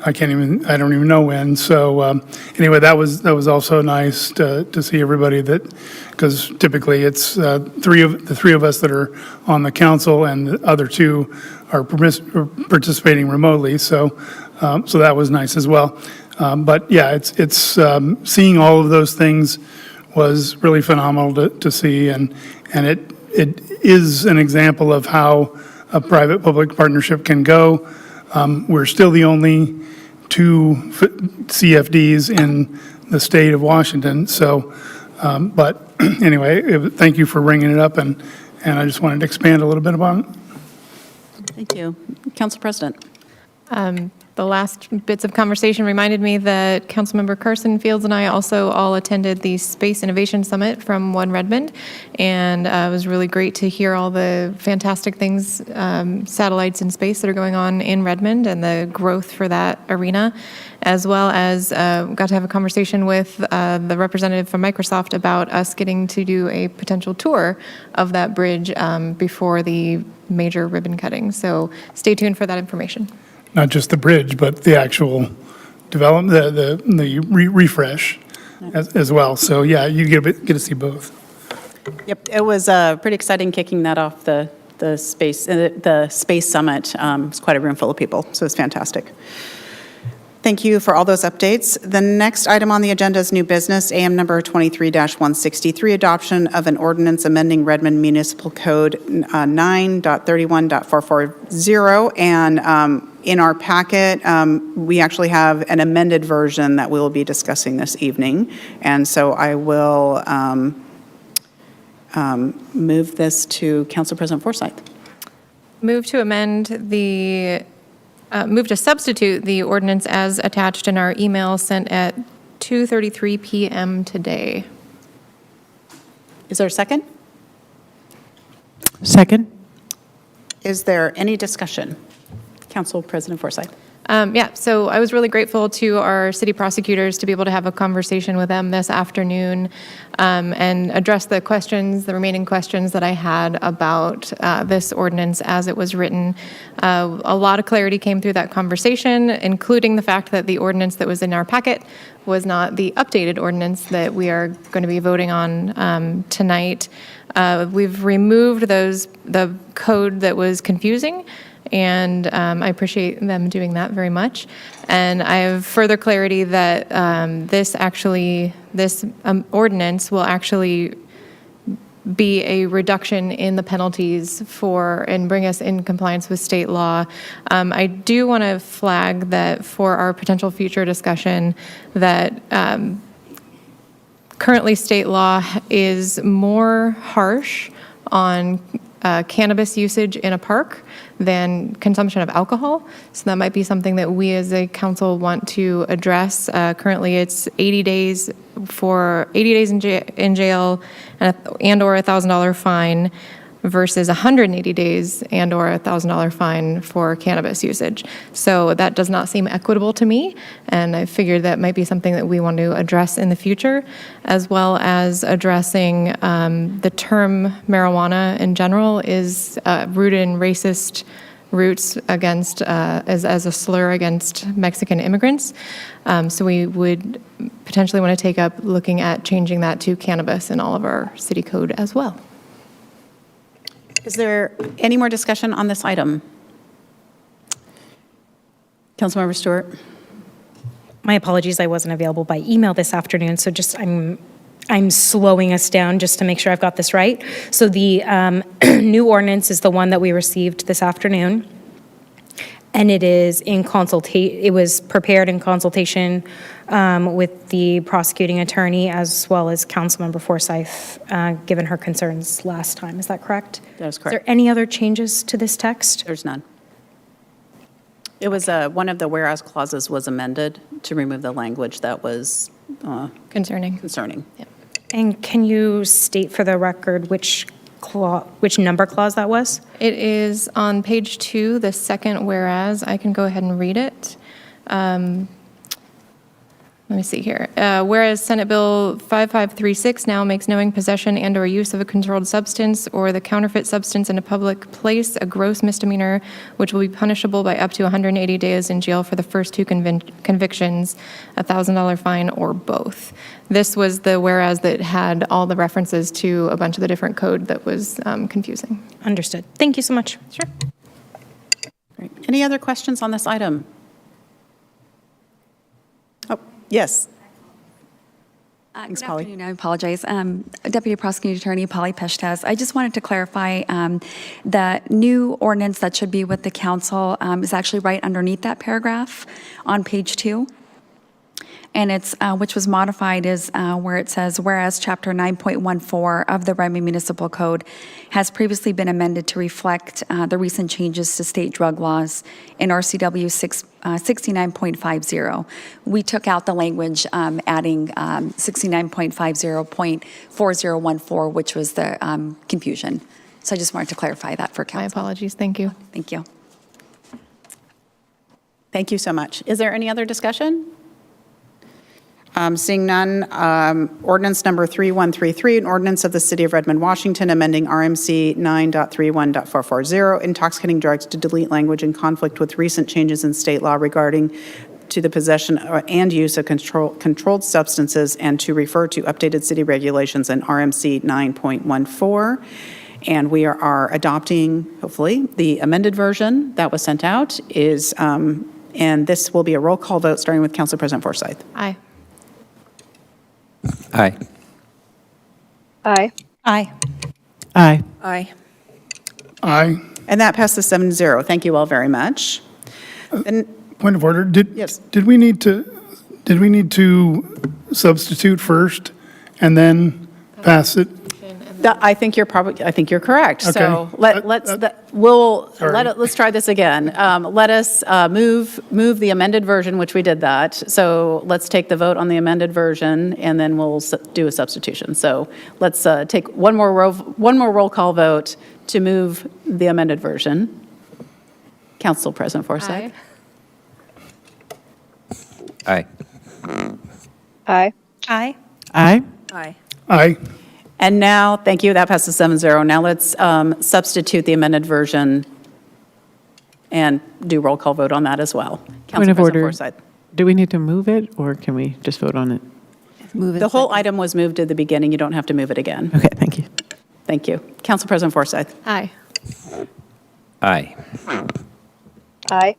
I don't even know when. So anyway, that was also nice to see everybody, because typically it's the three of us that are on the council, and the other 2 are participating remotely. So that was nice as well. But yeah, it's seeing all of those things was really phenomenal to see, and it is an example of how a private-public partnership can go. We're still the only 2 CFDs in the state of Washington. So, but anyway, thank you for bringing it up, and I just wanted to expand a little bit about it. Thank you. Council President. The last bits of conversation reminded me that Councilmember Carson Fields and I also all attended the Space Innovation Summit from One Redmond, and it was really great to hear all the fantastic things, satellites in space that are going on in Redmond and the growth for that arena, as well as got to have a conversation with the representative from Microsoft about us getting to do a potential tour of that bridge before the major ribbon cutting. So stay tuned for that information. Not just the bridge, but the actual development, the refresh as well. So yeah, you get to see both. Yep, it was pretty exciting kicking that off, the space summit. It was quite a room full of people, so it was fantastic. Thank you for all those updates. The next item on the agenda is new business, AM number 23-163, adoption of an ordinance amending Redmond Municipal Code 9.31.440. And in our packet, we actually have an amended version that we will be discussing this evening. And so I will move this to Council President Forsyth. Move to substitute the ordinance as attached in our email sent at 2:33 p.m. today. Is there a second? Second. Is there any discussion? Council President Forsyth. So I was really grateful to our city prosecutors to be able to have a conversation with them this afternoon and address the remaining questions that I had about this ordinance as it was written. A lot of clarity came through that conversation, including the fact that the ordinance that was in our packet was not the updated ordinance that we are going to be voting on tonight. We've removed the code that was confusing, and I appreciate them doing that very much. And I have further clarity that this ordinance will actually be a reduction in the penalties and bring us in compliance with state law. I do want to flag that for our potential future discussion that currently state law is more harsh on cannabis usage in a park than consumption of alcohol. So that might be something that we as a council want to address. Currently, it's 80 days in jail and or $1,000 fine versus 180 days and or $1,000 fine for cannabis usage. So that does not seem equitable to me, and I figured that might be something that we want to address in the future, as well as addressing the term marijuana in general is rooted in racist roots against as a slur against Mexican immigrants. So we would potentially want to take up looking at changing that to cannabis in all of our city code as well. Is there any more discussion on this item? Councilmember Stewart. My apologies, I wasn't available by email this afternoon, so just I'm slowing us down just to make sure I've got this right. So the new ordinance is the one that we received this afternoon. And it is it was prepared in consultation with the prosecuting attorney as well as Councilmember Forsyth, given her concerns last time. Is that correct? That is Is correct. there any other changes to this text? There's none. It was, one of the whereas clauses was amended to remove the language that was Concerning. And can you state for the record which number clause that was? It is on page 2, the second whereas. I can go ahead and read it. Let me see here. Whereas Senate Bill 5536 now makes knowing possession and/or use of a controlled substance or the counterfeit substance in a public place a gross misdemeanor, which will be punishable by up to 180 days in jail for the first 2 convictions, a $1,000 fine, or both. This was the whereas that had all the references to a bunch of the different code that was confusing. Understood. Thank you so much. Sure. Great. Any other questions on this item? Oh, yes. Thanks, Good Polly. afternoon. I apologize. Deputy Prosecuting Attorney Polly Peshtez. I just wanted to clarify the new ordinance that should be with the council is actually right underneath that paragraph on page 2. And it's, which was modified is where it says, whereas Chapter 9.14 of the Redmond Municipal Code has previously been amended to reflect the recent changes to state drug laws in RCW 69.50. We took out the language adding 69.50.4014, which was the confusion. So I just wanted to clarify that for council. My apologies. Thank you. Thank you. Thank you so much. Is there any other discussion? Seeing none, ordinance number 3133, an ordinance of the City of Redmond, Washington, amending RMC 9.31.440, intoxicating drugs to delete language in conflict with recent changes in state law regarding to the possession and use of controlled substances and to refer to updated city regulations in RMC 9.14. And we are adopting, hopefully, the amended version that was sent out is, and this will be a roll call vote starting with Council President Forsyth. Aye. Aye. Aye. Aye. Aye. Aye. Aye. And that passes 7-0. Thank you all very much. Then, Point of order. Yes. Did we need to substitute first and then pass it? I think you're correct. So Okay. let's try this again. Let us move the amended version, which we did that. So let's take the vote on the amended version, and then we'll do a substitution. So let's take one more roll call vote to move the amended version. Council President Forsyth. Aye. Aye. Aye. Aye. Aye. Aye. And now, thank you, that passes 7-0. Now let's substitute the amended version and do roll call vote on that as well. Point Council of President order. Forsyth. Do we need to move it, or can we just vote on it? Move it. The whole item was moved at the beginning. You don't have to move it again. Okay, thank you. Thank you. Council President Forsyth. Aye. Aye. Aye.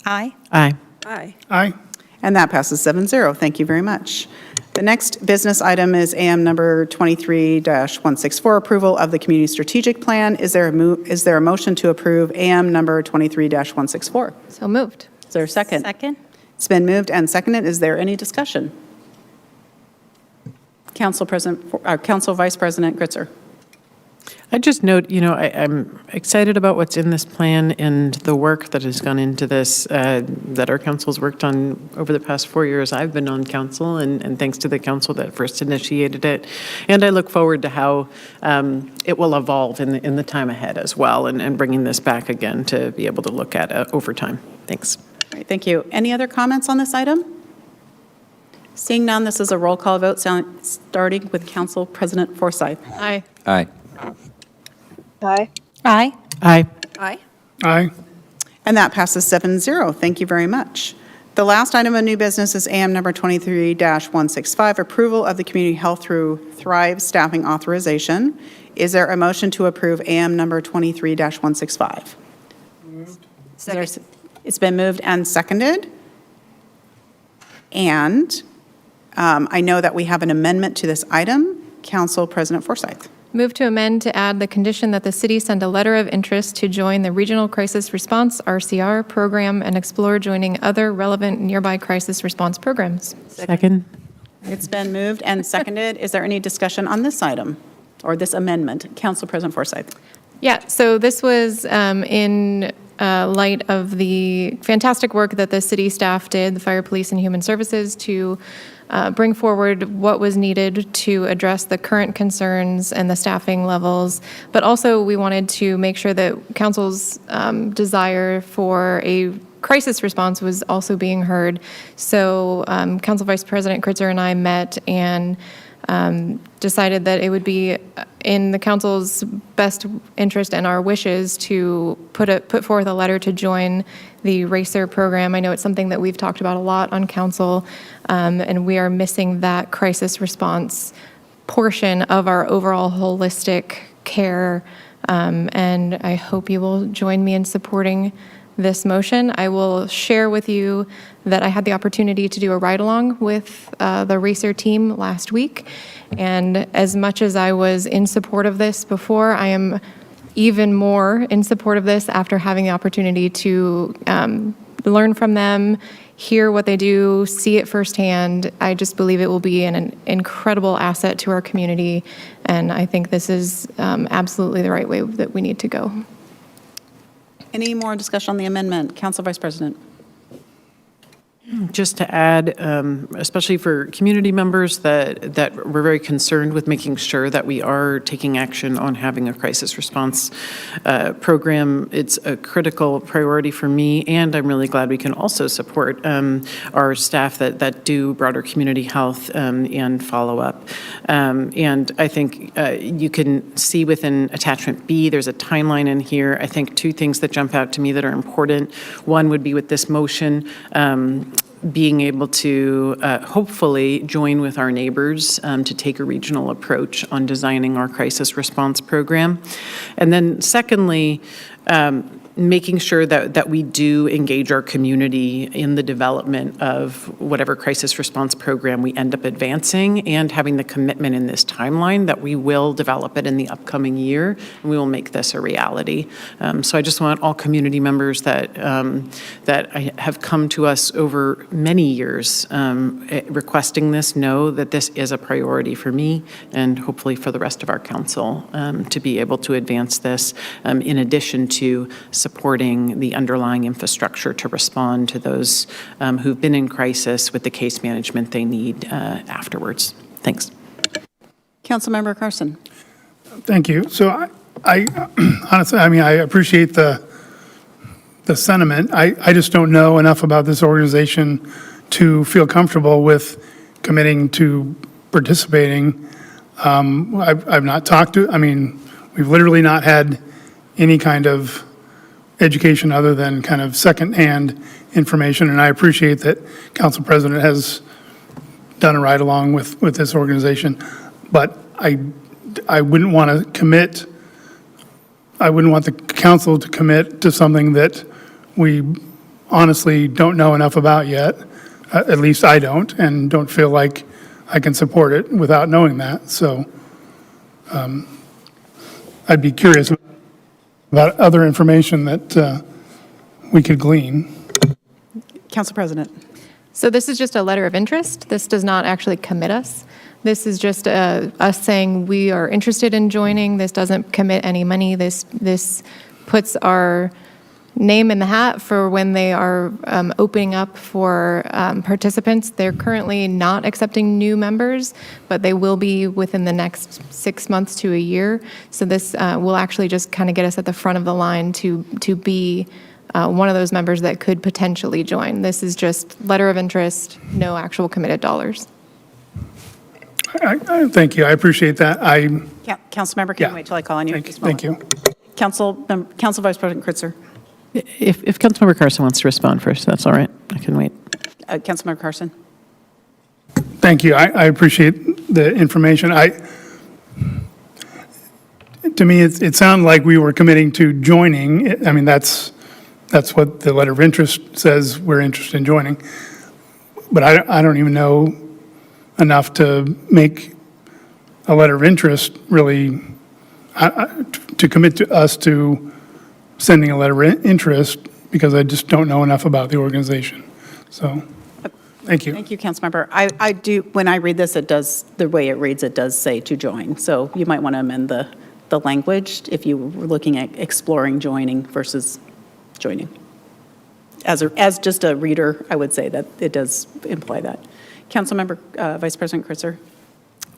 Aye. Aye. Aye. Aye. And that passes 7-0. Thank you very much. The next business item is AM number 23-164, approval of the community strategic plan. Is there a motion to approve AM number 23-164? So moved. Is there a second? Second. It's been moved and seconded. Is there any discussion? Council Vice President Gritzer. I just note, I'm excited about what's in this plan and the work that has gone into this, that our council's worked on over the past 4 years. I've been on council, and thanks to the council that first initiated it. And I look forward to how it will evolve in the time ahead as well, and bringing this back again to be able to look at over time. Thanks. All right, thank you. Any other comments on this item? Seeing none, this is a roll call vote, starting with Council President Forsyth. Aye. Aye. Aye. Aye. Aye. Aye. Aye. And that passes 7-0. Thank you very much. The last item of new business is AM number 23-165, approval of the Community Health Through Thrive staffing authorization. Is there a motion to approve AM number 23-165? Second. It's been moved and seconded. And I know that we have an amendment to this item. Council President Forsyth. Move to amend to add the condition that the city send a letter of interest to join the Regional Crisis Response, RCR, program and explore joining other relevant nearby crisis response programs. Second. It's been moved and seconded. Is there any discussion on this item or this amendment? Council President Forsyth. Yeah, so this was in light of the fantastic work that the city staff did, the fire, police, and human services, to bring forward what was needed to address the current concerns and the staffing levels. But also, we wanted to make sure that council's desire for a crisis response was also being heard. So Council Vice President Kritzer and I met and decided that it would be in the council's best interest and our wishes to put forth a letter to join the RACER program. I know it's something that we've talked about a lot on council, and we are missing that crisis response portion of our overall holistic care. And I hope you will join me in supporting this motion. I will share with you that I had the opportunity to do a ride-along with the RACER team last week. And as much as I was in support of this before, I am even more in support of this after having the opportunity to learn from them, hear what they do, see it firsthand. I just believe it will be an incredible asset to our community. And I think this is absolutely the right way that we need to go. Any more discussion on the amendment? Council Vice President. Just to add, especially for community members, that we're very concerned with making sure that we are taking action on having a crisis response program. It's a critical priority for me, and I'm really glad we can also support our staff that do broader community health and follow-up. And I think you can see within attachment B, there's a timeline in here. I think two things that jump out to me that are important. One would be with this motion, being able to hopefully join with our neighbors to take a regional approach on designing our crisis response program. And then secondly, making sure that we do engage our community in the development of whatever crisis response program we end up advancing, and having the commitment in this timeline that we will develop it in the upcoming year, and we will make this a reality. So I just want all community members that have come to us over many years requesting this know that this is a priority for me, and hopefully for the rest of our council, to be able to advance this in addition to supporting the underlying infrastructure to respond to those who've been in crisis with the case management they need afterwards. Thanks. Councilmember Carson. Thank you. So I honestly, I mean, I appreciate the sentiment. I just don't know enough about this organization to feel comfortable with committing to participating. I've not talked to, I mean, we've literally not had any kind of education other than kind of secondhand information, and I appreciate that Council President has done a ride-along with this organization, but I wouldn't want to commit, I wouldn't want the council to commit to something that we honestly don't know enough about yet. At least I don't, and don't feel like I can support it without knowing that. So I'd be curious about other information that we could glean. Council President. So this is just a letter of interest. This does not actually commit us. This is just us saying we are interested in joining. This doesn't commit any money. This puts our name in the hat for when they are opening up for participants. They're currently not accepting new members, but they will be within the next 6 months to a year. So this will actually just kind of get us at the front of the line to be one of those members that could potentially join. This is just letter of interest, no actual committed dollars. I thank you. I appreciate that. Councilmember, can you wait till I call on you? Thank you. Council Vice President Kritzer. If Councilmember Carson wants to respond first, that's all right. I can wait. Councilmember Carson. Thank you. I appreciate the information. To me, it sounded like we were committing to joining. I mean, that's what the letter of interest says, we're interested in joining. But I don't even know enough to make a letter of interest really to commit to us to sending a letter of interest because I just don't know enough about the organization. So, thank you. Thank you, Councilmember. I do, when I read this, it does, the way it reads, it does say to join. So you might want to amend the language if you were looking at exploring joining versus joining. As just a reader, I would say that it does imply that. Councilmember Vice President Kritzer.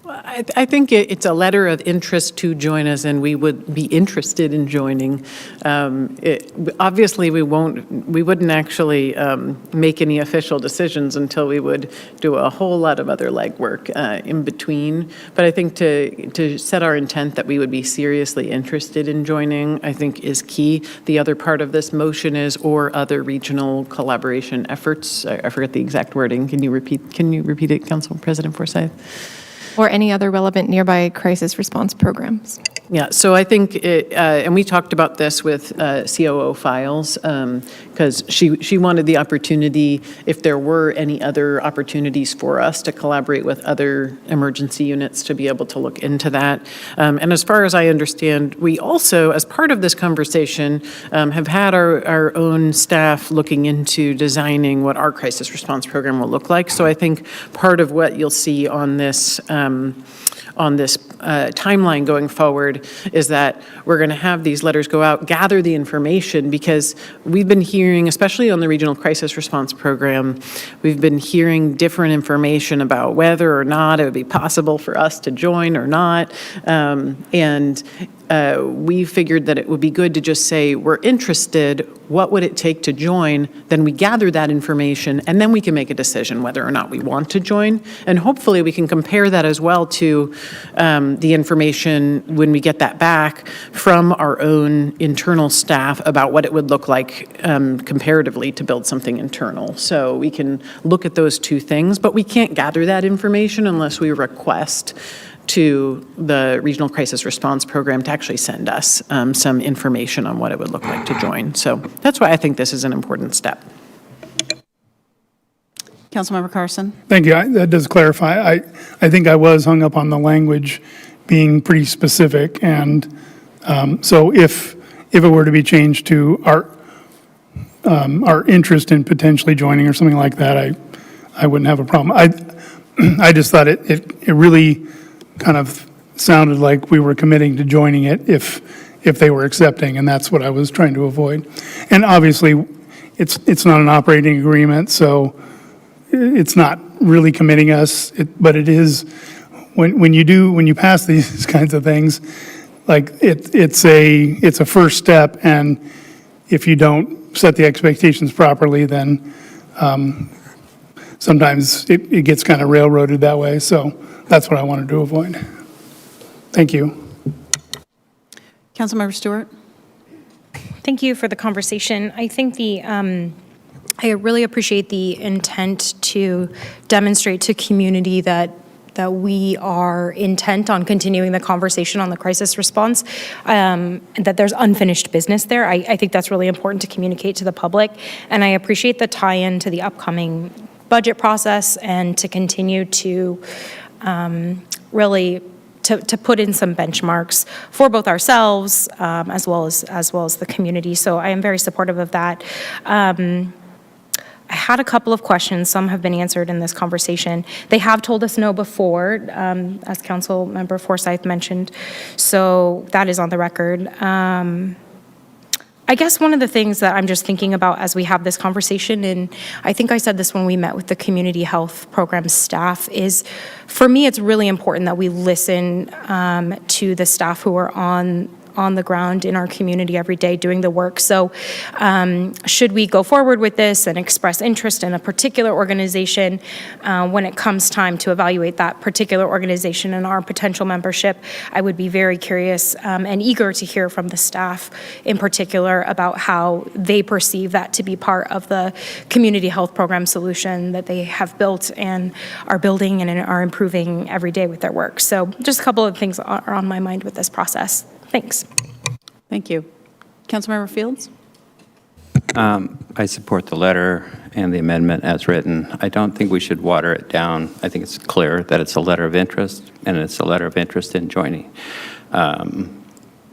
I think it's a letter of interest to join us, and we would be interested in joining. Obviously, we wouldn't actually make any official decisions until we would do a whole lot of other legwork in between. But I think to set our intent that we would be seriously interested in joining, I think is key. The other part of this motion is or other regional collaboration efforts. I forget the exact wording. Can you repeat it, Council President Forsyth? Or any other relevant nearby crisis response programs. Yeah, so I think, and we talked about this with COO Files, because she wanted the opportunity, if there were any other opportunities for us to collaborate with other emergency units, to be able to look into that. And as far as I understand, we also, as part of this conversation, have had our own staff looking into designing what our crisis response program will look like. So I think part of what you'll see on this timeline going forward is that we're going to have these letters go out, gather the information, because we've been hearing, especially on the Regional Crisis Response Program, we've been hearing different information about whether or not it would be possible for us to join or not. We figured that it would be good to just say, we're interested, what would it take to join? Then we gather that information, and then we can make a decision whether or not we want to join. And hopefully we can compare that as well to the information when we get that back from our own internal staff about what it would look like comparatively to build something internal. So we can look at those two things, but we can't gather that information unless we request to the Regional Crisis Response Program to actually send us some information on what it would look like to join. So that's why I think this is an important step. Councilmember Carson. Thank you. That does clarify. I think I was hung up on the language being pretty specific, and so if it were to be changed to our interest in potentially joining or something like that, I wouldn't have a problem. I just thought it really kind of sounded like we were committing to joining it if they were accepting, and that's what I was trying to avoid. And obviously, it's not an operating agreement, so it's not really committing us, but it is, when you pass these kinds of things, like it's a first step, and if you don't set the expectations properly, then sometimes it gets kind of railroaded that way. So that's what I wanted to avoid. Thank you. Councilmember Stewart. Thank you for the conversation. I think I really appreciate the intent to demonstrate to community that we are intent on continuing the conversation on the crisis response, and that there's unfinished business there. I think that's really important to communicate to the public, and I appreciate the tie-in to the upcoming budget process and to continue to really to put in some benchmarks for both ourselves as well as the community. So I am very supportive of that. I had a couple of questions. Some have been answered in this conversation. They have told us no before, as Council Member Forsyth mentioned. So that is on the record. I guess one of the things that I'm just thinking about as we have this conversation, and I think I said this when we met with the community health program staff, is for me, it's really important that we listen to the staff who are on the ground in our community every day doing the work. So should we go forward with this and express interest in a particular organization, when it comes time to evaluate that particular organization and our potential membership, I would be very curious and eager to hear from the staff in particular about how they perceive that to be part of the community health program solution that they have built and are building and are improving every day with their work. So just a couple of things are on my mind with this process. Thanks. Thank you. Councilmember Fields? I support the letter and the amendment as written. I don't think we should water it down. I think it's clear that it's a letter of interest, and it's a letter of interest in joining.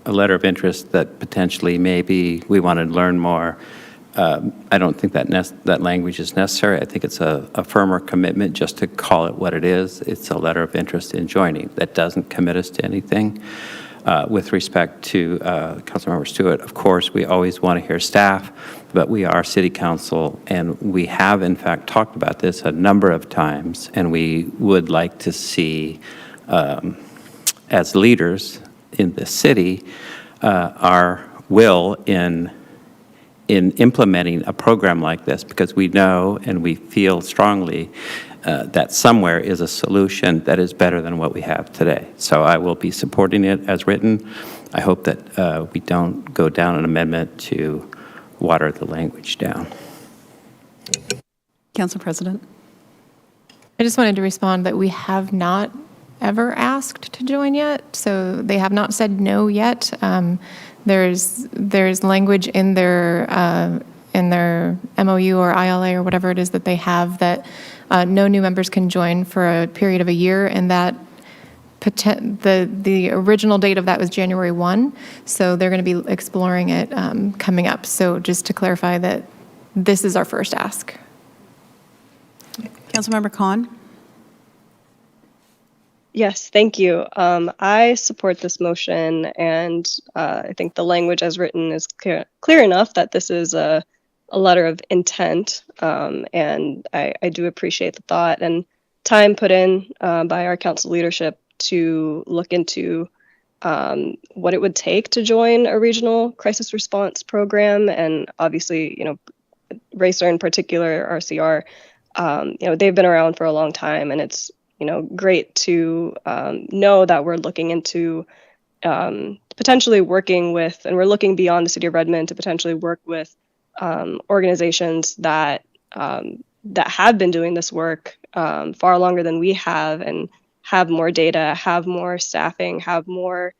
a letter of interest that potentially maybe we want to learn more. I don't think that language is necessary. I think it's a firmer commitment just to call it what it is. It's a letter of interest in joining. That doesn't commit us to anything. With respect to Councilmember Stewart, of course, we always want to hear staff, but we are city council, and we have, in fact, talked about this a number of times, and we would like to see, as leaders in the city, our will in implementing a program like this, because we know and we feel strongly that somewhere is a solution that is better than what we have today. So I will be supporting it as written. I hope that we don't go down an amendment to water the language down. Council President. I just wanted to respond that we have not ever asked to join yet, so they have not said no yet. There's language in their MOU or ILA or whatever it is that they have that no new members can join for a period of a year, and that the original date of that was January 1, so they're going to be exploring it coming up. So just to clarify that this is our first ask. Councilmember Khan. Yes, thank you. I support this motion, and I think the language as written is clear enough that this is a letter of intent, and I do appreciate the thought and time put in by our council leadership to look into what it would take to join a regional crisis response program. And obviously, RACER in particular, RCR, they've been around for a long time, and it's great to know that we're looking into potentially working with, and we're looking beyond the city of Redmond to potentially work with organizations that have been doing this work far longer than we have, and have more data, have more staffing, have more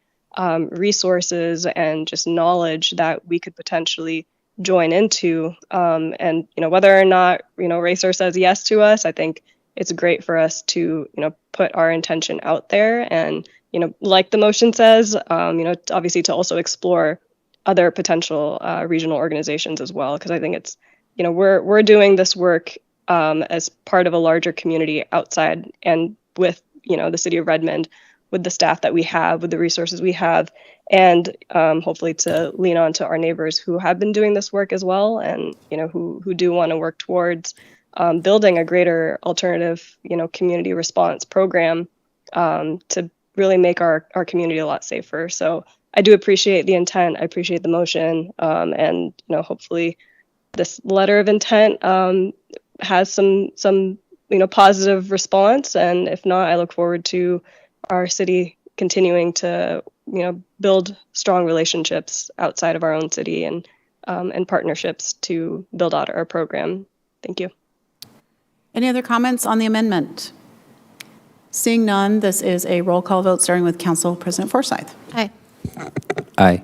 resources, and just knowledge that we could potentially join into. And whether or not RACER says yes to us, I think it's great for us to put our intention out there, and like the motion says, obviously to also explore other potential regional organizations as well, because I think it's we're doing this work as part of a larger community outside and with the city of Redmond, with the staff that we have, with the resources we have, and hopefully to lean on to our neighbors who have been doing this work as well, and who do want to work towards building a greater alternative, community response program to really make our community a lot safer. So I do appreciate the intent. I appreciate the motion, and hopefully this letter of intent has some positive response. And if not, I look forward to our city continuing to build strong relationships outside of our own city, and partnerships to build out our program. Thank you. Any other comments on the amendment? Seeing none, this is a roll call vote, starting with Council President Forsyth. Aye. Aye.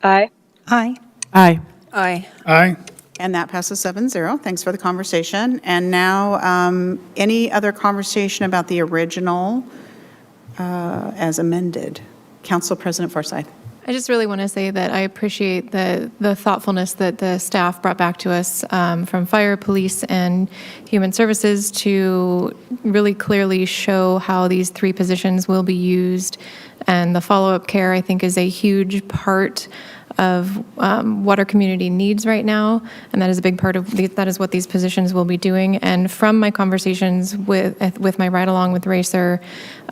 Aye. Aye. Aye. Aye. Aye. And that passes 7-0. Thanks for the conversation. And now, any other conversation about the original as amended? Council President Forsyth. I just really want to say that I appreciate the thoughtfulness that the staff brought back to us from fire, police, and human services to really clearly show how these 3 positions will be used. And the follow-up care, I think, is a huge part of what our community needs right now, and that is a big part of that is what these positions will be doing. And from my conversations with my ride along with RACER,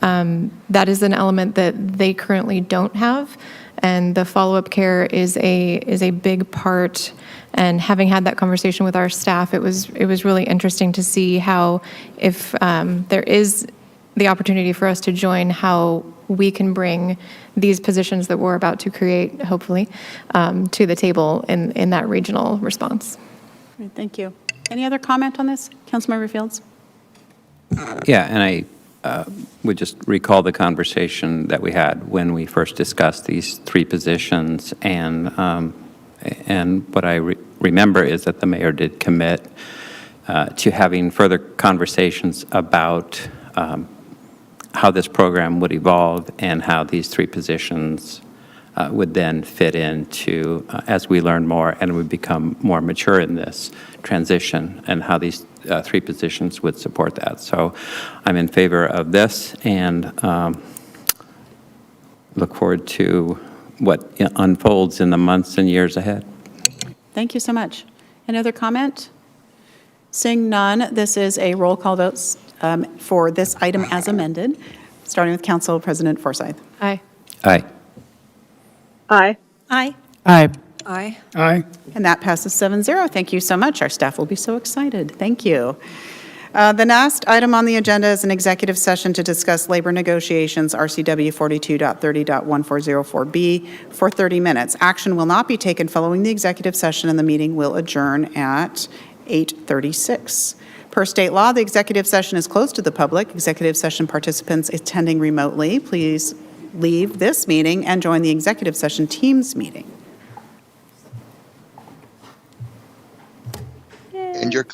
that is an element that they currently don't have, and the follow-up care is a big part. And having had that conversation with our staff, it was really interesting to see how, if there is the opportunity for us to join, how we can bring these positions that we're about to create, hopefully, to the table in that regional response. Great, thank you. Any other comment on this? Councilmember Fields? Yeah, and I would just recall the conversation that we had when we first discussed these 3 positions, and what I remember is that the mayor did commit to having further conversations about how this program would evolve and how these 3 positions would then fit into, as we learn more and we become more mature in this transition, and how these three positions would support that. So I'm in favor of this, and look forward to what unfolds in the months and years ahead. Thank you so much. Any other comment? Seeing none, this is a roll call vote for this item as amended, starting with Council President Forsyth. Aye. Aye. Aye. Aye. Aye. Aye. Aye. And that passes 7-0. Thank you so much. Our staff will be so excited. Thank you. The last item on the agenda is an executive session to discuss labor negotiations, RCW 42.30.1404B, for 30 minutes. Action will not be taken following the executive session, and the meeting will adjourn at 8:36. Per state law, the executive session is closed to the public. Executive session participants attending remotely, please leave this meeting and join the executive session Teams meeting. And your